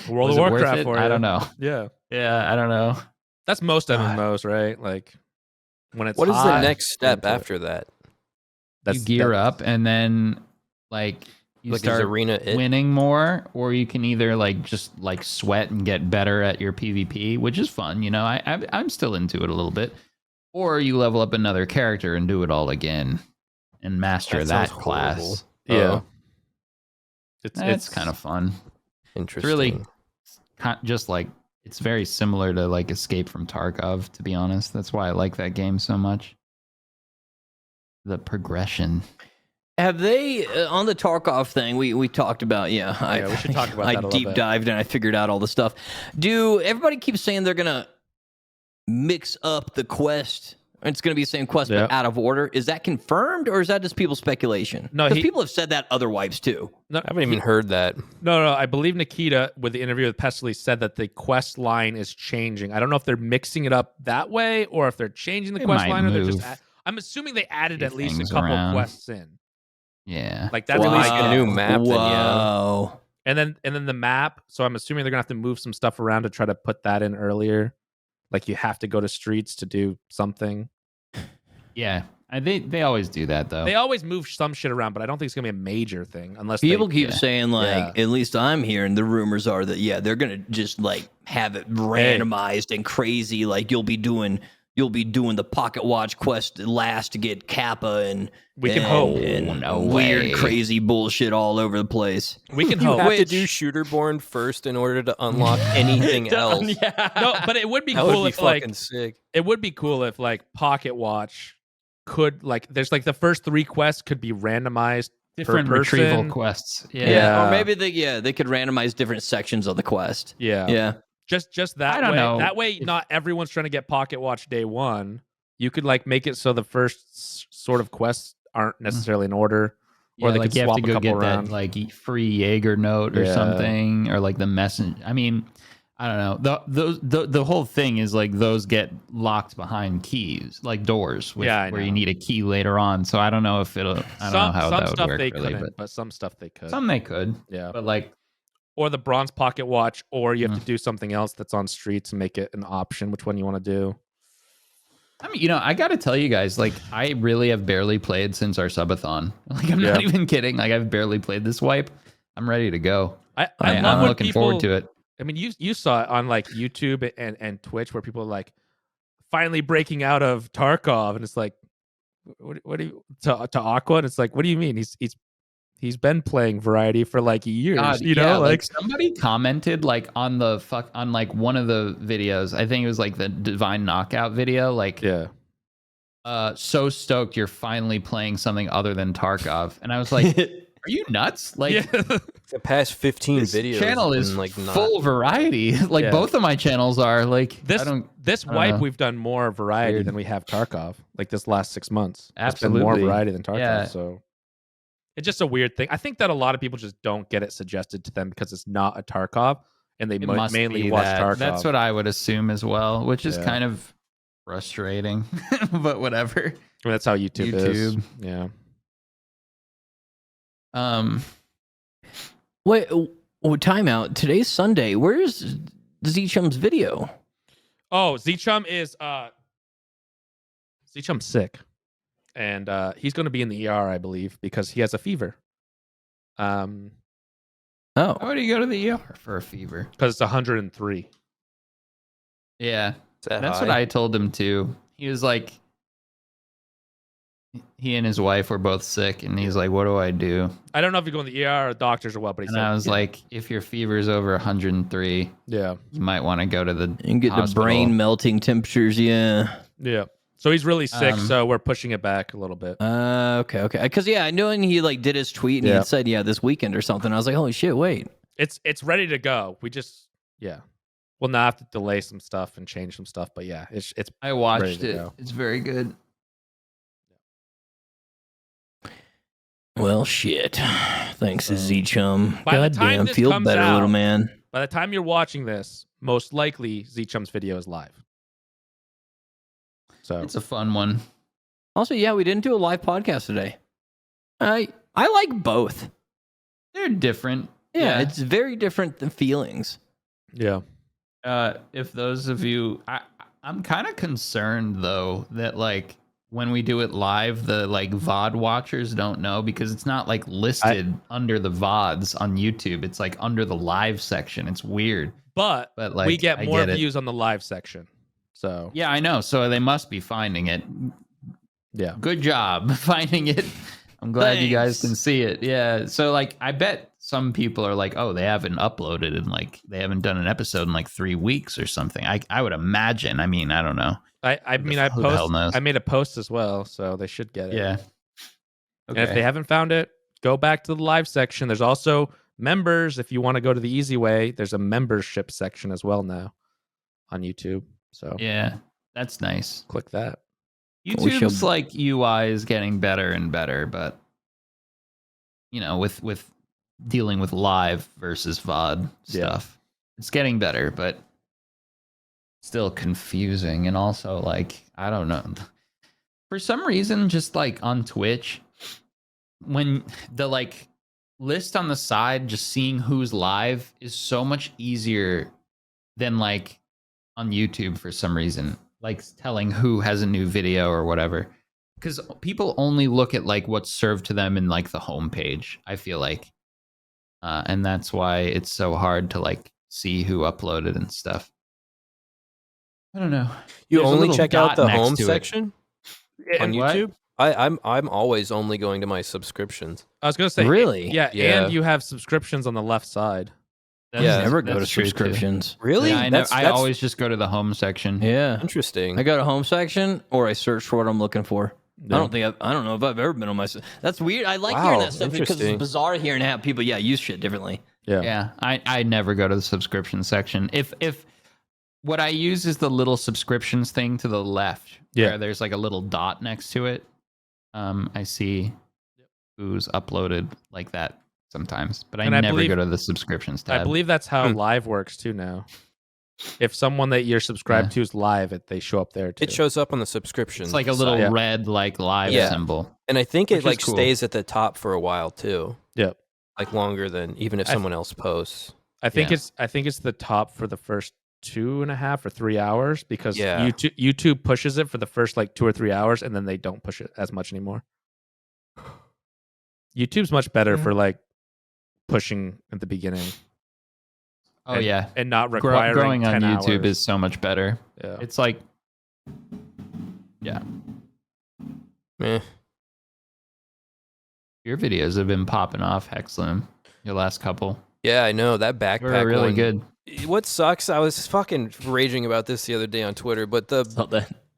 B: World of Warcraft for you.
C: I don't know.
B: Yeah.
C: Yeah, I don't know.
B: That's most MMOs, right? Like when it's
D: what is
B: hot,
D: the next step after that?
C: You gear up, and then like you start
D: arena
C: winning more, or you can either like just like sweat and get better at your PvP, which is fun. You know, I'm still into it a little bit. Or you level up another character and do it all again and master that class.
B: Yeah.
C: It's kind of fun.
D: Interesting.
C: It's really just like, it's very similar to like Escape from Tarkov, to be honest. That's why I like that game so much. the progression.
E: Have they on the Tarkov thing? We talked about
B: we should talk about
E: I
B: that a little
E: deep
B: bit.
E: dived and I figured out all the stuff. Do everybody keep saying they're gonna mix up the quest? It's gonna be the same quest but out of order. Is that confirmed or is that just people's speculation?
B: No,
E: because people have said that other wipes too.
B: No,
D: I haven't even heard that.
B: No. I believe Nikita, with the interview with Pestily, said that the quest line is changing. I don't know if they're mixing it up that way or if they're changing the quest line or they're just. I'm assuming they added at least a couple of quests in.
C: Yeah,
B: Like that's
D: At
B: at least
D: least a new map. Then, yeah.
E: Whoa.
B: And then the map. So I'm assuming they're gonna have to move some stuff around to try to put that in earlier. Like you have to go to streets to do something.
C: yeah. They always do that though.
B: They always move some shit around, but I don't think it's gonna be a major thing unless
E: People
B: they,
E: keep saying like,
B: Yeah.
E: at least I'm hearing the rumors are that they're gonna just like have it randomized and crazy. Like you'll be doing the pocket watch quest last to get Kappa and
B: We can hope.
E: and
C: No
E: weird
C: way.
E: crazy bullshit all over the place.
B: we can
D: You
B: hope.
D: have to do Shooterborn first in order to unlock anything else.
B: No, but it would be
D: That
B: cool
D: would be
B: if
D: fucking
B: like
D: sick.
B: it would be cool if like Pocket Watch could like there's like the first 3 quests could be randomized
C: Different
B: per person.
C: retrieval quests. Yeah.
B: Yeah.
E: Or maybe they could randomize different sections of the quest.
B: Yeah. Just that
C: I don't
B: way.
C: know
B: That way
C: if-
B: not everyone's trying to get Pocket Watch day 1. You could like make it so the first sort of quests aren't necessarily in order. Or they
C: like
B: could
C: you have
B: swap
C: to
B: a
C: go
B: couple
C: get
B: around.
C: that like free Jaeger note or
B: Yeah.
C: something, or like the message. I mean, I don't know. The whole thing is like those get locked behind keys, like doors,
B: I
C: where you
B: know.
C: need a key later on. So I don't know if it'll. I don't know how
B: some
C: that would
B: stuff
C: work
B: they
C: really,
B: couldn't, but some stuff they could.
C: some they could.
B: Yeah.
C: But like,
B: Or the bronze pocket watch, or you have to do something else that's on streets and make it an option. Which one you want to do?
C: I mean, I got to tell you guys, like, I really have barely played since our subathon. Like, I'm not even kidding. Like, I've barely played this wipe. I'm ready to go.
B: I'm
C: I'm looking forward to it.
B: I mean, you saw it on like YouTube and Twitch where people are like finally breaking out of Tarkov, and it's like, what do you to Aqua? And it's like, what do you mean? He's been playing Variety for like years,
C: God,
B: you know? Like
C: somebody commented like on like one of the videos. I think it was like the Divine Knockout video. Like, so stoked you're finally playing something other than Tarkov. And I was like, are you nuts? Like,
D: The past 15
C: this
D: videos
C: channel
D: have
C: is
D: been, like, not.
C: full variety. Like
B: Yeah.
C: both of my channels are. Like,
B: this
C: I don't
B: wipe
C: know.
B: we've done more Variety
C: Weird.
B: than we have Tarkov. Like this last 6 months, It's
C: Absolutely.
B: been more Variety than Tarkov.
C: Yeah.
B: So it's just a weird thing. I think that a lot of people just don't get it suggested to them because it's not a Tarkov, and they
C: It must
B: mainly
C: be
B: watch
C: that.
B: Tarkov.
C: That's what I would assume as well, which is
B: Yeah.
C: kind of frustrating, but whatever.
B: I mean, that's how YouTube is.
C: YouTube.
B: Yeah.
E: Wait, timeout. Today's Sunday. Where's Z-Chum's video?
B: Oh, Z-Chum is Z-Chum's sick, and he's going to be in the ER, I believe, because he has a fever.
E: Oh,
C: Why would you go to the ER for a fever?
B: Because it's 103.
C: Yeah,
D: that
C: that's
D: high?
C: what I told him too. He was like, he and his wife were both sick, and he's like, "What do I do?"
B: I don't know if you go in the ER or doctors or what, but he
C: And
B: said,
C: I was like, "If your fever's over 103,
B: yeah,
C: you might want to go to the
E: and get the
C: hospital."
E: brain melting temperatures. Yeah.
B: yeah. So he's really sick,
C: Um,
B: so we're pushing it back a little bit.
E: Okay. Because I know he like did his tweet and he
B: Yeah.
E: had said this weekend or something. I was like, holy shit, wait.
B: It's ready to go. We just we'll now have to delay some stuff and change some stuff, but yeah, it's
C: I
B: ready
C: watched
B: to
C: it.
B: go.
C: It's very good.
E: Well, shit. Thanks, Z-Chum.
B: By the time
E: Goddamn,
B: this
E: feel
B: comes
E: better,
B: out-
E: little man.
B: By the time you're watching this, most likely Z-Chum's video is live. So
C: It's a fun one.
E: Also, we didn't do a live podcast today. I like both.
C: They're different.
E: Yeah, it's very different than feelings.
B: yeah.
C: If those of you, I'm kind of concerned though that like when we do it live, the like VOD watchers don't know because it's not like listed under the VODs on YouTube. It's like under the live section. It's weird.
B: But
C: like,
B: we get
C: I
B: more
C: get it.
B: views on the live section. So
C: Yeah, I know. So they must be finding it.
B: yeah.
C: Good job finding it. I'm glad you guys can
E: Thanks.
C: see it. Yeah. So like I bet some people are like, oh, they haven't uploaded and like they haven't done an episode in like 3 weeks or something. I would imagine. I mean, I don't know.
B: I mean I
C: who the hell
B: post
C: knows?
B: I made a post as well, so they should get it.
C: Yeah.
B: And if they haven't found it, go back to the live section. There's also members. If you want to go to the easy way, there's a membership section as well now on YouTube. So
C: Yeah, that's nice.
B: click that.
C: YouTube's like UI is getting better and better, but you know, with dealing with live versus VOD stuff, it's getting better, but still confusing. And also, like, I don't know, for some reason, just like on Twitch, when the like list on the side, just seeing who's live is so much easier than like on YouTube for some reason, like telling who has a new video or whatever, because people only look at like what's served to them in like the homepage, I feel like, and that's why it's so hard to like see who uploaded and stuff. I don't know.
D: You
C: There's a
D: only
C: little
D: check out
C: dot
D: the
C: next
D: home
C: to it.
D: section on
C: What?
D: YouTube? I'm always only going to my subscriptions.
B: I was gonna say,
E: Really?
B: yeah,
D: Yeah.
B: and you have subscriptions on the left side.
C: That's,
D: Yeah,
E: Never go to
C: that's true, too.
E: subscriptions.
D: Really?
C: Yeah, I
D: that's
C: always just go to the home section.
E: Yeah.
D: interesting.
E: I go to home section or I search for what I'm looking for.
B: Yeah.
E: I don't know if I've ever been on my. That's weird. I like
D: Wow,
E: hearing that stuff because
D: interesting.
E: it's bizarre hearing how people use shit differently.
B: Yeah.
C: I never go to the subscription section. If what I use is the little subscriptions thing to the left,
B: Yeah.
C: where there's like a little dot next to it. I see who's uploaded like that sometimes, but I
B: And I
C: never
B: believe-
C: go to the subscriptions tab.
B: I believe that's how live works too now. If someone that you're subscribed to is live, they show up there too.
D: It shows up on the subscription.
C: it's like a little
B: Yeah.
C: red like live
D: Yeah.
C: symbol.
D: and I think
C: which
D: it
C: is
D: like
C: cool.
D: stays at the top for a while too.
B: Yep.
D: Like longer than even if
B: I-
D: someone else posts.
B: I think
C: Yeah.
B: it's the top for the first 2.5 or 3 hours because
D: Yeah.
B: YouTube pushes it for the first like 2 or 3 hours and then they don't push it as much anymore. YouTube's much better for like pushing at the beginning.
C: Oh
B: and,
C: yeah,
B: and not requiring
C: growing on
B: 10
C: YouTube
B: hours.
C: is so much better.
B: Yeah.
C: It's like, yeah,
D: Eh.
C: your videos have been popping off, Hexlim. Your last couple
D: Yeah, I know that backpack
C: were really
D: one-
C: good.
D: What sucks? I was fucking raging about this the other day on Twitter, but the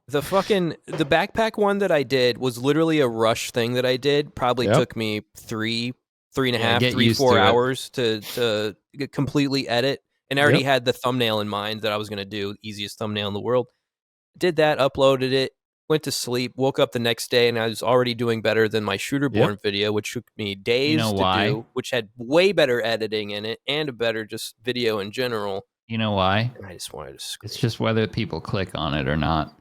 D: backpack one that I did was literally a rush thing that I did. Probably
B: Yep.
D: took me three and a half,
C: get
D: 3,
C: used
D: 4
C: to it.
D: hours to completely edit. And I already had the thumbnail in mind that I was going to do, easiest thumbnail in the world. Did that, uploaded it, went to sleep, woke up the next day, and I was already doing better than my Shooterborn video, which took me days
C: know
D: to
C: why?
D: do, which had way better editing in it and a better just video in general.
C: You know why?
D: And I just wanted to scream.
C: It's just whether people click on it or not.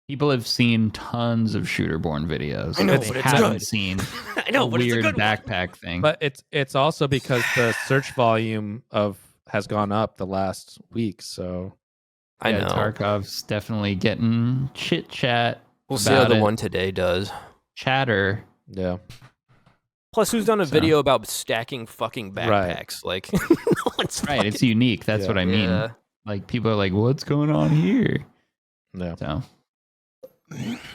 C: People have seen tons of Shooterborn videos.
D: I know,
C: They
D: but it's
C: haven't
D: good.
C: seen
E: I know,
C: a
E: but it's a
C: weird
E: good one.
C: backpack thing.
B: But it's also because the search volume has gone up the last week, so
D: I know.
C: Tarkov's definitely getting chit chat.
D: We'll see how
C: about
D: the
C: it.
D: one today does.
C: Chatter.
B: yeah.
D: Plus, who's done a
C: So-
D: video about stacking fucking
B: Right.
D: backpacks? Like, no one's
C: Right, it's unique. That's
B: Yeah.
C: what I mean.
D: Yeah.
C: Like people are like, "What's going on here?"
B: Yeah.
C: So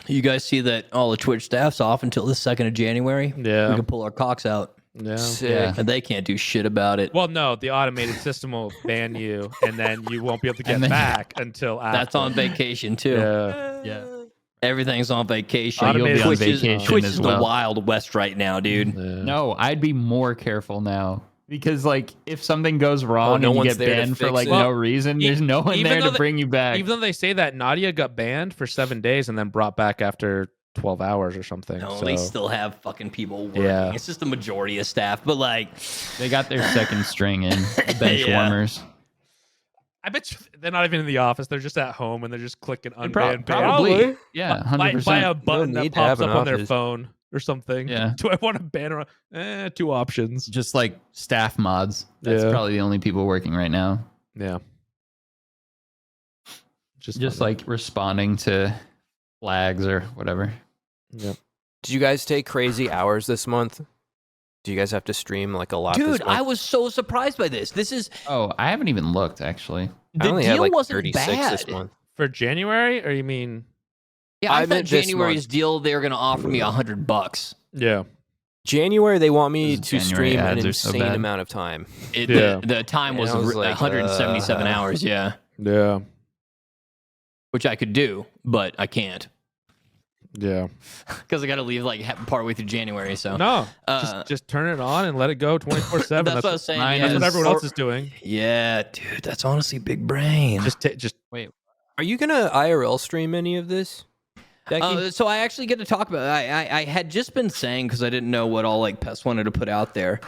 E: You guys see that all the Twitch staff's off until the 2nd of January?
B: Yeah.
E: We can pull our cocks out.
B: Yeah.
D: Sick.
C: Yeah.
E: And they can't do shit about it.
B: Well, no, the automated system will ban you, and then you won't be able to get
C: And then-
B: back until after.
E: That's on vacation too.
B: Yeah.
C: yeah,
E: Everything's on vacation.
C: you'll be on
E: Twitch
C: vacation
E: Twitch
C: as
E: is
C: well.
E: the Wild West right now, dude.
B: Yeah.
C: no, I'd be more careful now because like if something goes wrong
D: no
C: and you
D: one's
C: get
D: there to
C: banned for
D: fix
C: like
D: it.
C: no reason, there's no one
B: even
C: there
B: though
C: to bring you back.
B: Even though they say that Nadia got banned for 7 days and then brought back after 12 hours or something.
E: No,
B: so.
E: they still have fucking people working.
B: Yeah.
E: It's just the majority of staff, but like,
C: They got their second string in, the bench
E: Yeah.
C: warmers.
B: I bet they're not even in the office. They're just at home and they're just clicking unban. ban.
C: Probably. Yeah,
B: By
C: 100%.
B: a button that
D: need to have
B: pops
D: an
B: up on their
D: office.
B: phone or something.
C: Yeah.
B: Do I want to ban or 2 options?
C: Just like staff mods. That's
B: Yeah.
C: probably the only people working right now.
B: Yeah.
C: Just
B: funny.
C: like responding to flags or whatever.
B: Yep.
D: Did you guys take crazy hours this month? Do you guys have to stream like a lot this
E: dude,
D: month?
E: I was so surprised by this. This is
C: Oh, I haven't even looked actually.
D: I
E: the
D: only
E: deal
D: had like
E: wasn't
D: 36
E: bad.
D: this month.
B: For January, or you mean?
E: Yeah, I
D: I
E: thought
D: meant this
E: January's
D: month.
E: deal they were going to offer me $100.
B: Yeah.
D: January, they want me
C: Those
D: to
C: January
D: stream an
C: ads are so
D: insane
C: bad.
D: amount of time.
B: Yeah.
E: The time was,
D: And I was like,
E: 177 hours, yeah,
B: Yeah.
E: which I could do, but I can't.
B: Yeah.
E: because I got to leave like partway through January. So
B: No,
E: Uh,
B: just turn it on and let it go 24/7.
E: That's what I was saying.
C: mine
B: That's
E: Yeah,
B: what
C: is-
B: everyone else is doing.
E: yeah, dude, that's honestly big brain.
B: Just
C: Wait,
D: Are you gonna IRL stream any of this, Deki?
E: So I actually get to talk about it. I had just been saying because I didn't know what all like Pest wanted to put out there.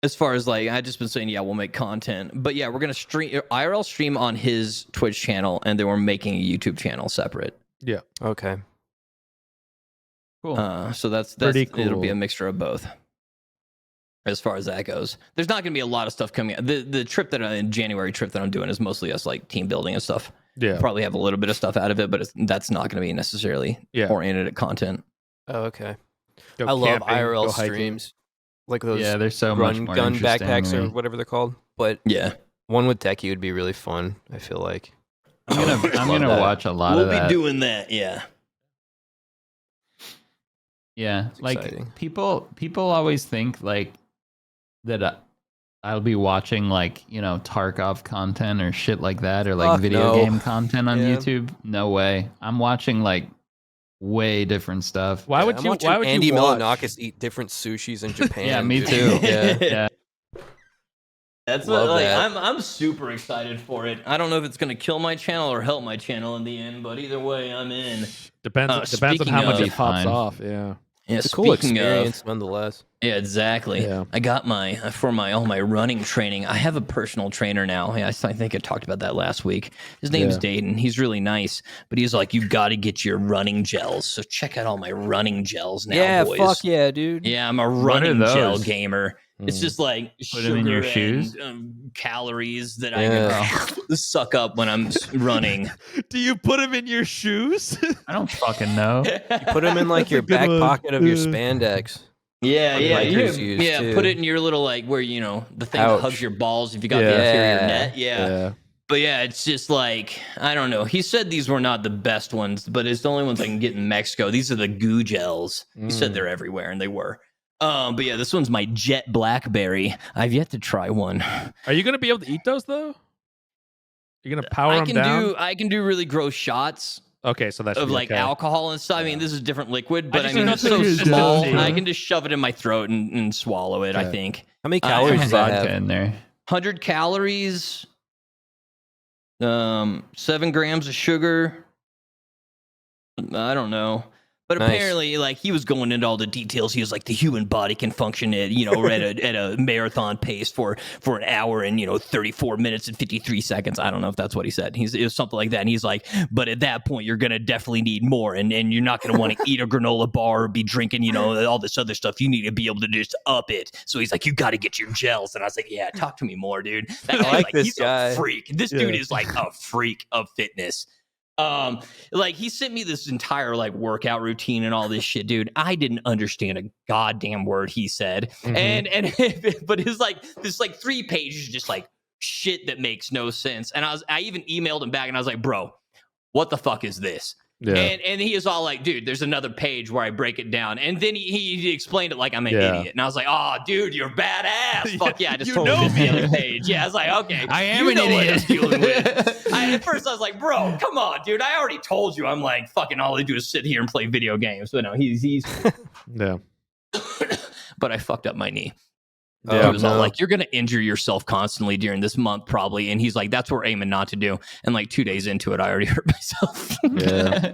E: As far as like, I just been saying, yeah, we'll make content, but yeah, we're gonna stream IRL stream on his Twitch channel, and then we're making a YouTube channel separate.
D: Okay.
C: cool.
E: So that's
B: Pretty
E: It'll be a
B: cool.
E: mixture of both. As far as that goes, there's not gonna be a lot of stuff coming out. The trip that January trip that I'm doing is mostly us like team building and stuff.
B: yeah.
E: Probably have a little bit of stuff out of it, but that's not gonna be necessarily
B: Yeah.
E: oriented at content.
D: Oh, okay.
B: Go
D: I love
B: camping,
D: IRL
B: go hiking.
D: streams, like those
C: yeah, there's so much
D: run
C: more
D: gun
C: interesting
D: backpacks
C: to
D: or
C: me.
D: whatever they're called. But
E: Yeah,
D: one with Deki would be really fun. I feel like.
C: I'm gonna
D: that.
C: watch a lot
E: we'll
C: of
E: be
C: that.
E: doing that. Yeah.
C: Yeah,
D: It's
C: like
D: exciting.
C: people always think like that I'll be watching like, you know, Tarkov content or shit like that, or like
D: Fuck
C: video
D: no.
C: game content on
D: Yeah.
C: YouTube. No way. I'm watching like way different stuff.
B: Why would
D: I'm
B: you?
D: watching
B: Why would
D: Andy
B: you watch?
D: Milonakis eat different sushis in Japan?
C: Yeah, me
D: dude.
C: too.
D: Yeah.
C: Yeah.
E: That's
D: Love
E: what, like
D: that.
E: I'm super excited for it. I don't know if it's gonna kill my channel or help my channel in the end, but either way, I'm in.
B: Depends on
E: Speaking
B: how much
E: of-
B: it pops
C: Fine.
B: off. Yeah.
E: Yeah,
D: It's a cool
E: speaking of-
D: experience, nonetheless.
E: Yeah, exactly.
B: Yeah.
E: I got all my running training. I have a personal trainer now. Yeah, I think I talked about that last week. His name's
B: Yeah.
E: Dayton. He's really nice, but he's like, you got to get your running gels. So check out all my running gels now,
D: Yeah,
E: boys.
D: fuck yeah, dude.
E: Yeah, I'm a
C: What are
E: running gel
C: those?
E: gamer. It's just like
C: Put 'em in your
E: sugar
C: shoes?
E: and calories that
D: Yeah.
E: I suck up when I'm running.
B: Do you put them in your shoes?
C: I don't fucking know.
D: Put them in like
B: That's a
D: your
B: good
D: back
B: one.
D: pocket of your
B: Yeah.
D: spandex.
E: Yeah,
D: Like
E: yeah,
D: bikers
E: yeah.
D: use,
E: Yeah,
D: too.
E: put it in your little like where you know the thing
D: Ouch.
E: that hugs your balls if you got the
B: Yeah.
E: inferior
D: Yeah.
E: net. Yeah. But yeah, it's just like I don't know. He said these were not the best ones, but it's the only ones I can get in Mexico. These are the goo gels. He said they're everywhere, and they were. But yeah, this one's my Jet Blackberry. I've yet to try one.
B: Are you gonna be able to eat those though? You're gonna power them down.
E: I can do really gross shots
B: Okay, so that's
E: of like alcohol and stuff. I mean, this is a different liquid, but I,
B: just
E: mean,
B: thought
E: it's
B: they
E: so
B: were just
E: small.
B: different.
E: I can just shove it in my throat and swallow it. I
B: Yeah.
E: think
D: How many
E: I
D: calories
C: There's
D: does that
C: vodka
D: have?
C: in there.
E: 100 calories, 7 grams of sugar. I don't know. But
D: Nice.
E: apparently, like he was going into all the details. He was like, the human body can function at at a marathon pace for an hour and 34 minutes and 53 seconds. I don't know if that's what he said. It was something like that. And he's like, but at that point, you're gonna definitely need more, and you're not gonna want to eat a granola bar or be drinking all this other stuff. You need to be able to just up it. So he's like, you got to get your gels. And I was like, yeah, talk to me more, dude. That guy's
D: like this
E: he's
D: guy.
E: a freak. This dude is like a freak of fitness. Like he sent me this entire like workout routine and all this shit, dude. I didn't understand a goddamn word he said. And but it's like this like 3 pages just like shit that makes no sense. And I even emailed him back and I was like, bro, what the fuck is this?
B: Yeah.
E: And he is all like, dude, there's another page where I break it down. And then he explained it like I'm an
B: Yeah.
E: idiot. And I was like, oh, dude, you're badass. Fuck yeah, I just
B: You
E: totally
B: know
E: missed the
B: me.
E: other page. Yeah, I was like, okay.
C: I am
E: you
C: an
E: know what
C: idiot.
E: I'm dealing with. At first I was like, bro, come on, dude. I already told you I'm like, fucking all I do is sit here and play video games. But no, he's
B: Yeah.
E: but I fucked up my knee.
B: Yeah.
E: He was all
D: no.
E: like, you're going to injure yourself constantly during this month, probably. And he's like, that's what we're aiming not to do. And like 2 days into it, I already hurt myself.
B: Yeah.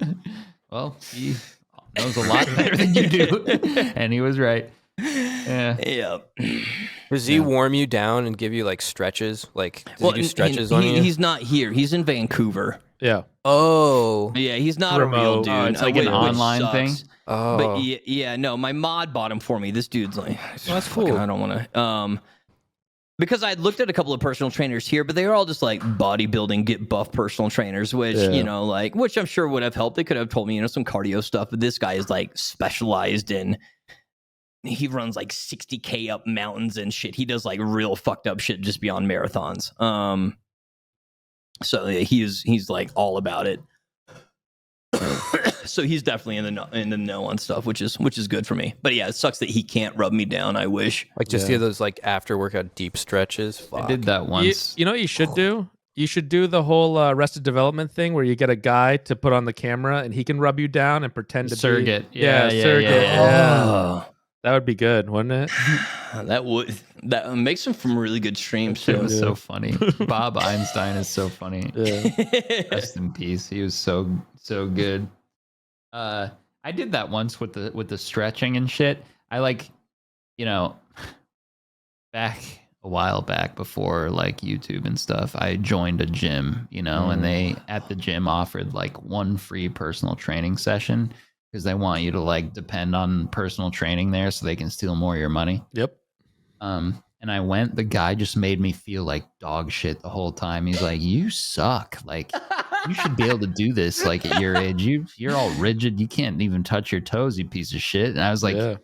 C: Well, he knows a lot better than you do, and he was right. Yeah.
E: Yeah.
D: Does he warm you down and give you like stretches? Like, does he do stretches on you?
E: He's not here. He's in Vancouver.
B: Yeah.
D: Oh.
E: Yeah, he's not a real
B: Remote.
E: dude.
C: Oh, it's like an
E: which
C: online
E: sucks.
C: thing?
D: Oh.
E: But yeah, no, my mod bought him for me. This dude's like,
D: that's
E: fucking,
D: cool.
E: I don't want to. Because I looked at a couple of personal trainers here, but they were all just like bodybuilding, get buff personal trainers, which,
B: Yeah.
E: which I'm sure would have helped. They could have told me, some cardio stuff, but this guy is like specialized in, he runs like 60K up mountains and shit. He does like real fucked up shit just beyond marathons. So yeah, he's like all about it. So he's definitely in the know on stuff, which is good for me. But yeah, it sucks that he can't rub me down. I wish.
D: Like just
B: Yeah.
D: do those like after workout deep stretches.
C: I
D: Fuck.
C: did that once.
B: You know what you should do? You should do the whole Arrested Development thing where you get a guy to put on the camera and he can rub you down and pretend to
C: Surrogate.
B: be surrogate.
E: Oh.
B: That would be good, wouldn't it?
E: That makes them from really good streams.
C: It
E: Too.
C: was so funny. Bob Einstein is so funny. Rest in peace. He was so good. I did that once with the stretching and shit. I back a while back before like YouTube and stuff, I joined a gym, and they at the gym offered like one free personal training session because they want you to like depend on personal training there so they can steal more of your money.
B: Yep.
C: And I went, the guy just made me feel like dog shit the whole time. He's like, you suck. Like, you should be able to do this. Like at your age, you're all rigid. You can't even touch your toes, you piece of shit. And I was like,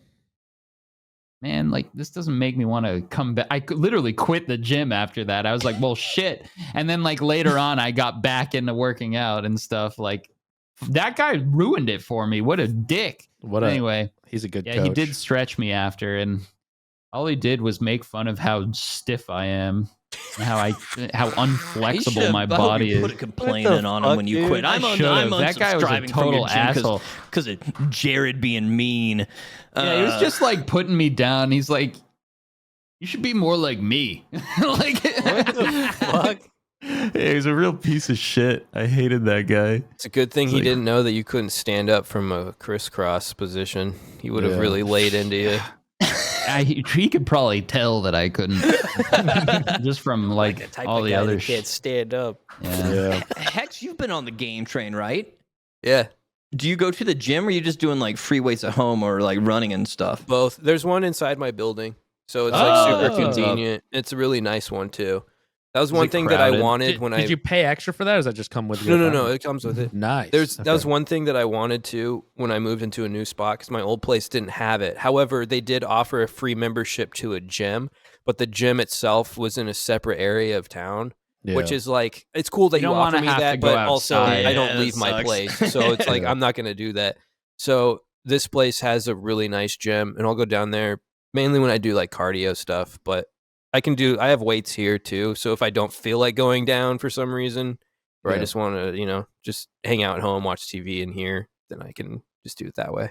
C: man, like this doesn't make me want to come back. I literally quit the gym after that. I was like, well, shit. And then like later on, I got back into working out and stuff. Like that guy ruined it for me. What a dick. Anyway,
B: he's a good coach.
C: He did stretch me after, and all he did was make fun of how stiff I am, and how unflexible my body is.
E: Put a complaint in on him when you quit. I'm
C: that guy was a total asshole
E: because of Jared being mean.
C: Yeah, he was just like putting me down. He's like, "You should be more like me." Like, what the fuck? Yeah, he was a real piece of shit. I hated that guy.
D: It's a good thing he didn't know that you couldn't stand up from a crisscross position. He would have really laid into you.
C: He could probably tell that I couldn't, just from like
D: the type
C: all
D: of
C: the
D: guy
C: other
D: that can't stand up.
C: Yeah.
E: Hex, you've been on the game train, right?
D: Yeah,
E: Do you go to the gym or are you just doing like free weights at home or like running and stuff?
D: both. There's one inside my building, so it's like super convenient. It's a really nice one too. That was one thing that I wanted
B: Did you pay extra for that, or does that just come with you?
D: No, it comes with it.
B: Nice.
D: That was one thing that I wanted to when I moved into a new spot because my old place didn't have it. However, they did offer a free membership to a gym, but the gym itself was in a separate area of town, which is like, it's cool that you offer me that, but also I don't leave my place. So it's like, I'm not going to do that. So this place has a really nice gym, and I'll go down there mainly when I do like cardio stuff, but I have weights here too. So if I don't feel like going down for some reason, or I just want to, just hang out at home, watch TV in here, then I can just do it that way.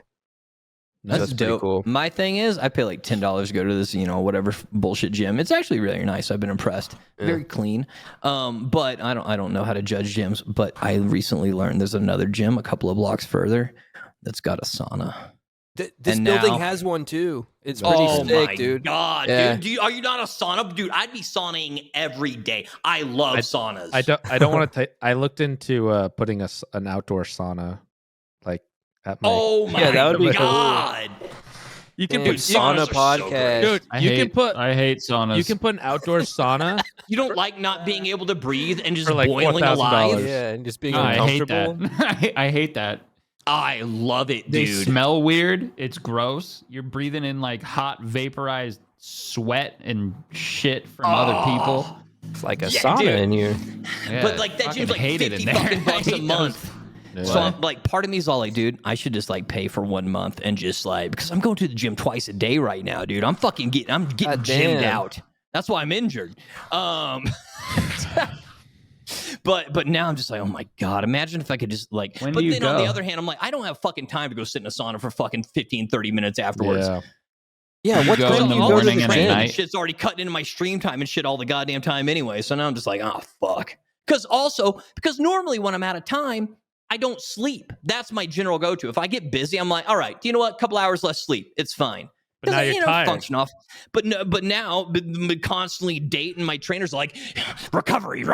E: That's
D: pretty
E: dope.
D: cool.
E: My thing is, I pay like $10 to go to this, whatever bullshit gym. It's actually really nice. I've been impressed. Very clean. But I don't know how to judge gyms. But I recently learned there's another gym a couple of blocks further that's got a sauna.
D: This building has one too. It's pretty sick, dude.
E: God, dude, are you not a sauna dude? I'd be sauning every day. I love saunas.
B: I don't want to. I looked into putting an outdoor sauna, like at my.
E: Oh my
D: that would be
E: God!
B: You can
D: Damn,
B: put
D: sauna
E: saunas
D: podcast.
B: dude.
C: I hate saunas.
B: You can put an outdoor sauna.
E: You don't like not being able to breathe and just
B: For like
E: boiling
B: $4,000.
E: alive?
D: Yeah, and just being
C: I hate
D: uncomfortable.
C: that. I hate that.
E: I love it,
C: They
E: dude.
C: smell weird. It's gross. You're breathing in like hot vaporized sweat and shit from other people.
D: It's like a
E: Yeah,
D: sauna
E: dude.
D: in here.
C: Yeah,
E: But like that
C: fucking
E: gym's like
C: hate it
E: 50
C: in there.
E: fucking bucks
C: I
E: a
C: hate
E: month. So I'm like, part of me is all like, dude, I should just like pay for 1 month and just like, because I'm going to the gym twice a day right now, dude. I'm getting
D: God
E: gymmed
D: damn.
E: out. That's why I'm injured. But now I'm just like, oh my God, imagine if I could just like,
C: When
E: but
C: do you
E: then on the
C: go?
E: other hand, I'm like, I don't have fucking time to go sit in a sauna for fucking 15, 30 minutes afterwards.
B: Yeah.
D: Yeah, what
C: go
D: time
C: in
D: do
C: the
D: you go to
C: morning
D: the
C: and at
D: gym?
C: night.
E: Shit's already cutting into my stream time and shit all the goddamn time anyway. So now I'm just like, oh, fuck. Because normally when I'm out of time, I don't sleep. That's my general go-to. If I get busy, I'm like, all right, do you know what? A couple hours less sleep. It's fine.
B: But now you're tired.
E: Function off. But now, constantly dating my trainers like, recovery.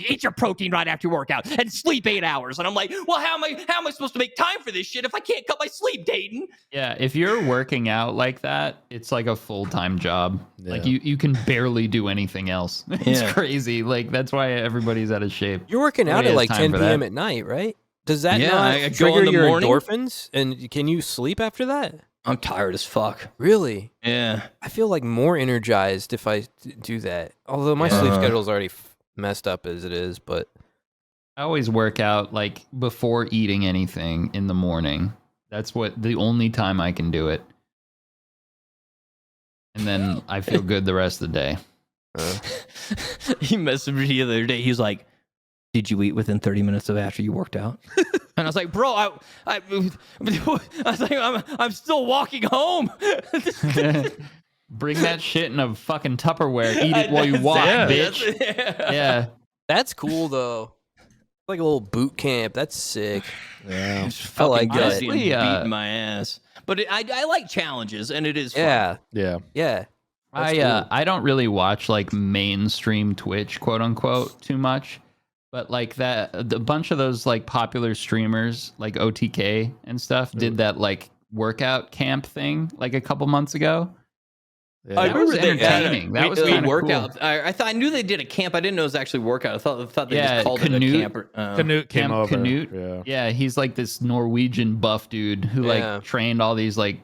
E: Eat your protein right after your workout and sleep 8 hours. And I'm like, well, how am I supposed to make time for this shit if I can't cut my sleep, Dayton?
C: Yeah, if you're working out like that, it's like a full-time job.
B: Yeah.
C: Like you can barely do anything else. It's crazy. Like that's why everybody's out of shape.
D: You're working out
C: Nobody
D: at
C: has
D: like
C: time
D: 10
C: for
D: p.m.
C: that.
D: at night, right? Does that
E: Yeah,
D: not
E: I go in
D: trigger
E: the
D: your
E: morning.
D: endorphins? And can you sleep after that?
E: I'm tired as fuck.
D: Really?
E: Yeah.
D: I feel like more energized if I do that. Although my sleep schedule's already messed up as it is, but
C: I always work out like before eating anything in the morning. That's the only time I can do it. And then I feel good the rest of the day.
E: He messaged me the other day. He was like, "Did you eat within 30 minutes of after you worked out?" And I was like, "Bro, I was like, I'm still walking home."
C: Bring that shit in a fucking Tupperware. Eat it while you walk, bitch. Yeah.
D: That's cool though. Like a little boot camp. That's sick.
B: Yeah.
D: I like that.
E: Honestly,
C: Honestly,
E: beating my ass. But I like challenges, and it is fun.
D: Yeah.
B: Yeah.
D: Yeah. That's cool.
C: I don't really watch like mainstream Twitch, quote unquote, too much. But like that, a bunch of those like popular streamers, like OTK and stuff, did that like workout camp thing like a couple months ago.
B: Yeah.
E: I
C: That was
E: remember they
C: entertaining. That was kind of
E: workout.
C: cool.
E: I knew they did a camp. I didn't know it was actually workout. I thought they
C: Yeah,
E: just called it a
C: Canute.
E: camp.
B: Canute came
C: Camp
B: over.
C: Canute.
B: Yeah.
C: Yeah, he's like this Norwegian buff dude who
D: Yeah.
C: like trained all these like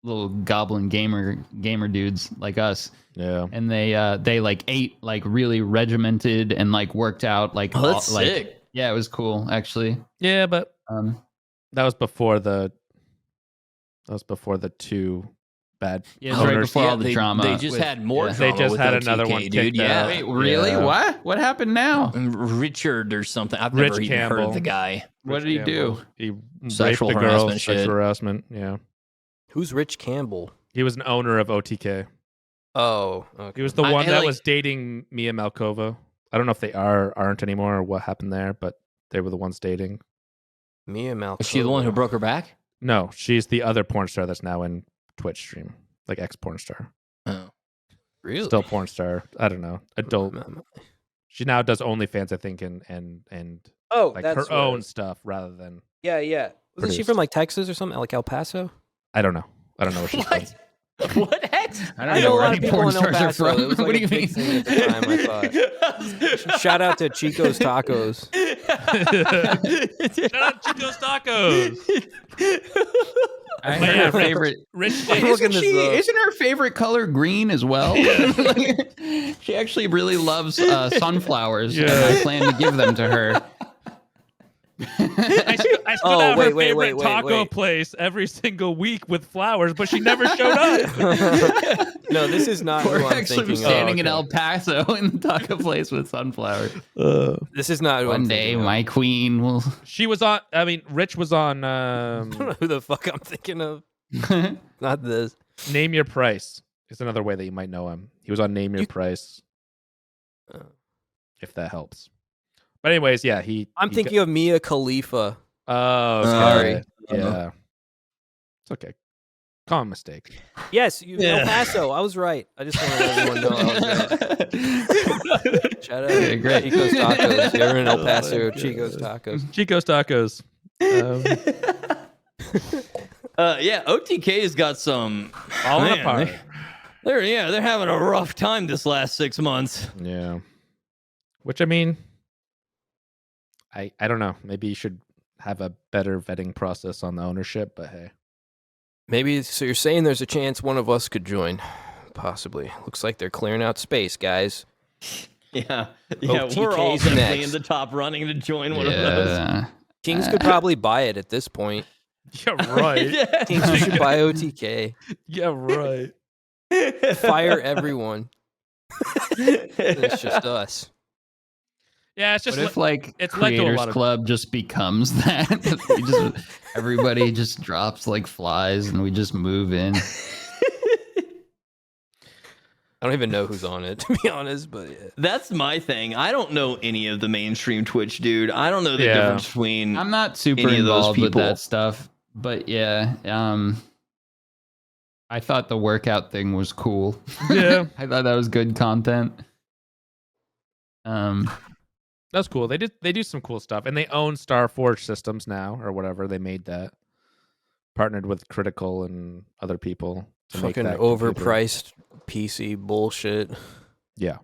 C: little goblin gamer dudes like us.
B: Yeah.
C: And they like ate like really regimented and like worked out like
E: Oh, that's
C: like
E: sick.
C: yeah, it was cool actually.
B: Yeah, but
C: Um,
B: that was before the two bad
C: Yeah, it was right
B: owners.
C: before all the
E: they,
C: drama.
E: They just
C: with-
E: had more
C: yeah.
B: They
E: drama
B: just
E: with
B: had
E: OTK,
B: another one
E: dude.
B: kicked
E: Yeah.
B: out.
C: Wait, really?
B: Yeah.
C: What happened now?
E: Richard or something. I've
B: Rich
E: never even heard
B: Campbell.
E: of the guy.
C: What did he do?
B: He
E: Sexual
B: raped a girl,
E: harassment
B: sexual
E: shit.
B: harassment. Yeah.
D: Who's Rich Campbell?
B: He was an owner of OTK.
D: Oh,
B: He
D: okay.
B: was the
E: I-
B: one
E: I
B: that
E: like-
B: was dating Mia Malkova. I don't know if they aren't anymore or what happened there, but they were the ones dating.
D: Mia Malkova.
E: Is she the one who broke her back?
B: No, she's the other porn star that's now in Twitch stream, like ex porn star,
E: Oh,
D: Really?
B: still porn star. I don't know, adult. She now does OnlyFans, I think, and
D: Oh,
B: like
D: that's
B: her
D: what it
B: own
D: is.
B: stuff rather than
D: Yeah, yeah. Wasn't she
B: produced.
D: from like Texas or something? Like El Paso?
B: I don't know. I don't know what she's from.
E: what? What hex?
C: I
D: know a
C: where
D: lot of
C: any
D: people
C: porn
D: in El
C: stars are
D: Paso.
C: from.
D: It was like
C: What do
D: a
C: you
D: big
C: mean?
D: thing at the time, I thought. Shout out to Chico's Tacos.
B: Shout out Chico's Tacos.
C: I
B: But
C: heard
B: yeah,
C: her favorite.
B: Rich
D: I'm
B: Dave.
D: looking this up.
C: Isn't her favorite color green as well? She actually really loves sunflowers, and I plan to give them to her.
B: I stood
D: Oh,
B: out
D: wait,
B: her
D: wait,
B: favorite
D: wait,
B: taco
D: wait.
B: place every single week with flowers, but she never showed up.
D: No, this is not
C: We're
D: who I'm
C: actually
D: thinking
C: standing
D: of.
C: in El Paso in the taco place with sunflowers.
D: This is not who I'm
C: One day,
D: thinking of.
C: my queen will.
B: She was on. I mean, Rich was on.
D: I don't know who the fuck I'm thinking of. Not this.
B: Name Your Price. It's another way that you might know him. He was on Name Your Price. If that helps. But anyways, yeah,
D: I'm thinking of Mia Khalifa.
B: Oh,
D: Sorry.
B: okay. Yeah. It's okay. Common mistake.
D: Yes, El Paso. I was right. I just want to let everyone know I was right. Shout out
C: Okay,
D: to
C: great.
D: Chico's Tacos. You're in El Paso. Chico's Tacos.
B: Chico's Tacos.
E: Yeah, OTK's got some
B: Falling
E: man,
B: apart.
E: They're having a rough time this last 6 months.
B: Yeah. Which, I mean, I don't know. Maybe you should have a better vetting process on the ownership, but hey.
D: Maybe, so you're saying there's a chance one of us could join? Possibly. Looks like they're clearing out space, guys.
E: Yeah, we're all
D: OTK's
E: definitely
D: next.
E: in the top running to join one of those.
C: Yeah.
D: Kings could probably buy it at this point.
B: Yeah, right.
D: Kings, you should buy OTK.
B: Yeah, right.
D: Fire everyone. It's just us.
B: Yeah, it's just
C: What if like
B: it's led to a
C: Creators
B: lot of-
C: Club just becomes that? Everybody just drops like flies, and we just move in.
D: I don't even know who's on it, to be honest, but yeah.
E: That's my thing. I don't know any of the mainstream Twitch, dude. I don't know the
B: Yeah.
E: difference between.
C: I'm not super
E: Any of those
C: involved with
E: people.
C: that stuff, but yeah, I thought the workout thing was cool.
B: Yeah.
C: I thought that was good content.
B: That's cool. They do some cool stuff, and they own Starforge Systems now, or whatever. They made that, partnered with Critical and other people to make
D: Fucking
B: that computer.
D: overpriced PC bullshit.
B: Yeah,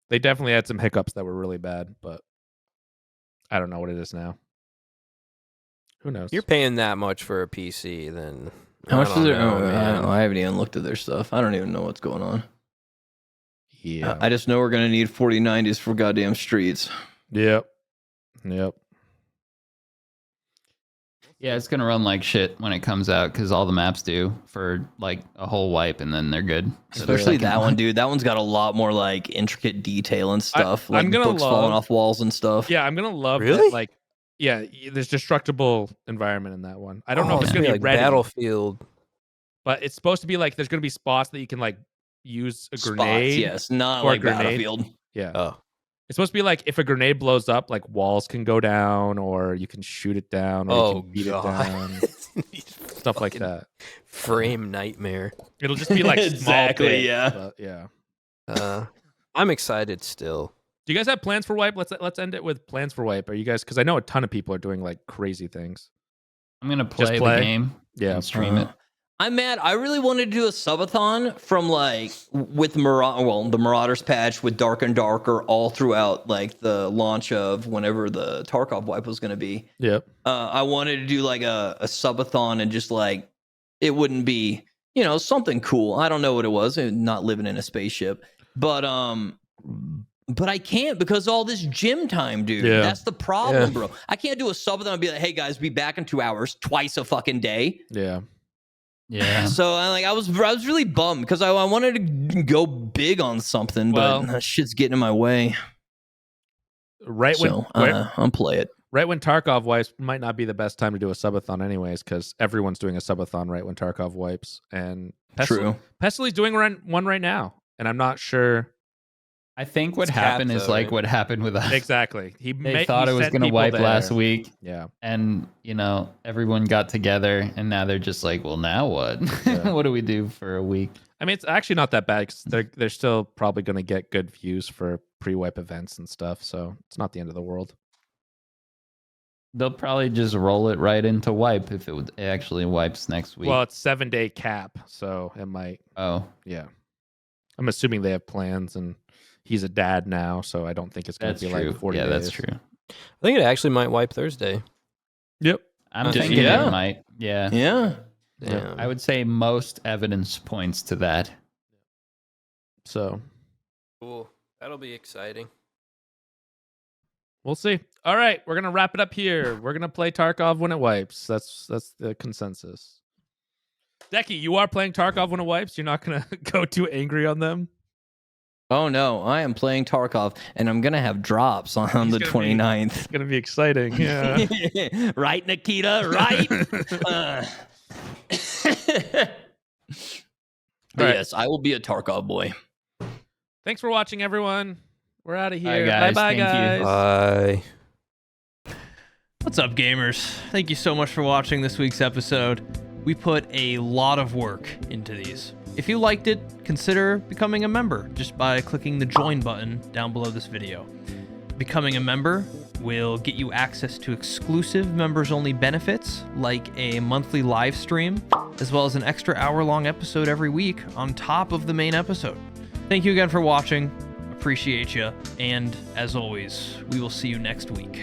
B: they definitely had some hiccups that were really bad, but I don't know what it is now. Who knows?
D: You're paying that much for a PC, then
E: How much
D: I
E: is
D: don't
E: it?
D: know,
E: Oh, I
D: man.
E: don't know. I haven't even looked at their stuff. I don't even know what's going on.
B: Yeah.
E: I just know we're gonna need 4090s for goddamn streets.
B: Yep. Yep.
C: Yeah, it's gonna run like shit when it comes out because all the maps do for like a whole wipe, and then they're good. So they're
E: Especially
C: like-
E: that one, dude. That one's got a lot more like intricate detail and stuff, like
B: I'm gonna
E: books falling
B: love-
E: off walls and stuff.
B: Yeah, I'm gonna love
D: Really?
B: that, like, yeah, there's destructible environment in that one. I don't know if it's
D: gonna
B: gonna
D: be
B: be
D: like
B: ready,
D: Battlefield.
B: but it's supposed to be like there's gonna be spots that you can like use a
E: Spots,
B: grenade.
E: yes, not
B: or a
E: like
B: grenade.
E: Battlefield.
B: Yeah.
D: Oh,
B: It's supposed to be like if a grenade blows up, like walls can go down, or you can shoot it down, or you
D: oh
B: can beat it
D: god,
B: down, stuff like that.
D: Frame nightmare.
B: It'll just be like
E: Exactly,
B: small bits,
E: yeah.
B: but yeah.
D: I'm excited still.
B: Do you guys have plans for wipe? Let's end it with plans for wipe. Are you guys? Because I know a ton of people are doing like crazy things.
C: I'm gonna play
B: play?
C: the game.
B: Yeah.
C: And stream it.
E: I'm mad. I really wanted to do a subathon from like with the Marauders patch with Dark and Darker all throughout like the launch of whenever the Tarkov wipe was going to be.
B: Yep.
E: I wanted to do like a subathon and just like it wouldn't be, you know, something cool. I don't know what it was. Not living in a spaceship, but I can't because all this gym time, dude.
B: Yeah.
E: That's the problem,
D: Yeah.
E: bro. I can't do a subathon and be like, hey guys, be back in 2 hours, twice a fucking day.
B: Yeah.
C: Yeah.
E: So I was really bummed because I wanted to go big on something, but
B: Well-
E: that shit's getting in my way.
B: Right
E: So
B: when
E: I'll play it.
B: right when Tarkov wipes might not be the best time to do a subathon, anyways, because everyone's doing a subathon right when Tarkov wipes, and
E: True.
B: Pestely's doing one right now, and I'm not sure
C: I think what
D: It's capped,
C: happened is
D: though,
C: like
D: right?
C: what happened with us.
B: exactly.
C: They thought it was
B: sent
C: gonna
B: people
C: wipe
B: there.
C: last week,
B: Yeah.
C: and you know everyone got together, and now they're just like, well, now what?
B: Yeah.
C: What do we do for a week?
B: I mean, it's actually not that bad because they're still probably going to get good views for pre-wipe events and stuff, so it's not the end of the world.
C: They'll probably just roll it right into wipe if it actually wipes next week.
B: Well, it's 7-day cap, so it might.
C: Oh,
B: Yeah, I'm assuming they have plans, and he's a dad now, so I don't think it's going
C: that's
B: to be
C: true.
B: like 40
C: Yeah,
B: days.
C: that's true.
D: I think it actually might wipe Thursday.
B: Yep.
C: I'm
E: Just-
C: thinking
E: yeah.
C: it might. Yeah.
E: Yeah.
D: Damn.
C: I would say most evidence points to that.
B: So
D: Cool. That'll be exciting.
B: we'll see. All right, we're gonna wrap it up here. We're gonna play Tarkov when it wipes. That's the consensus. Deki, you are playing Tarkov when it wipes. You're not gonna go too angry on them.
E: Oh no, I am playing Tarkov and I'm gonna have drops on
B: He's
E: the
B: gonna be-
E: 29th.
B: It's gonna be exciting. Yeah.
E: Right, Nikita? Right? But
B: Right.
E: yes, I will be a Tarkov boy.
B: Thanks for watching, everyone. We're out of
C: Bye,
B: here.
C: guys.
B: Bye,
C: Thank you.
B: guys.
D: Bye.
G: What's up, gamers? Thank you so much for watching this week's episode. We put a lot of work into these. If you liked it, consider becoming a member just by clicking the join button down below this video. Becoming a member will get you access to exclusive members-only benefits like a monthly live stream, as well as an extra hour-long episode every week on top of the main episode. Thank you again for watching. Appreciate you. And as always, we will see you next week.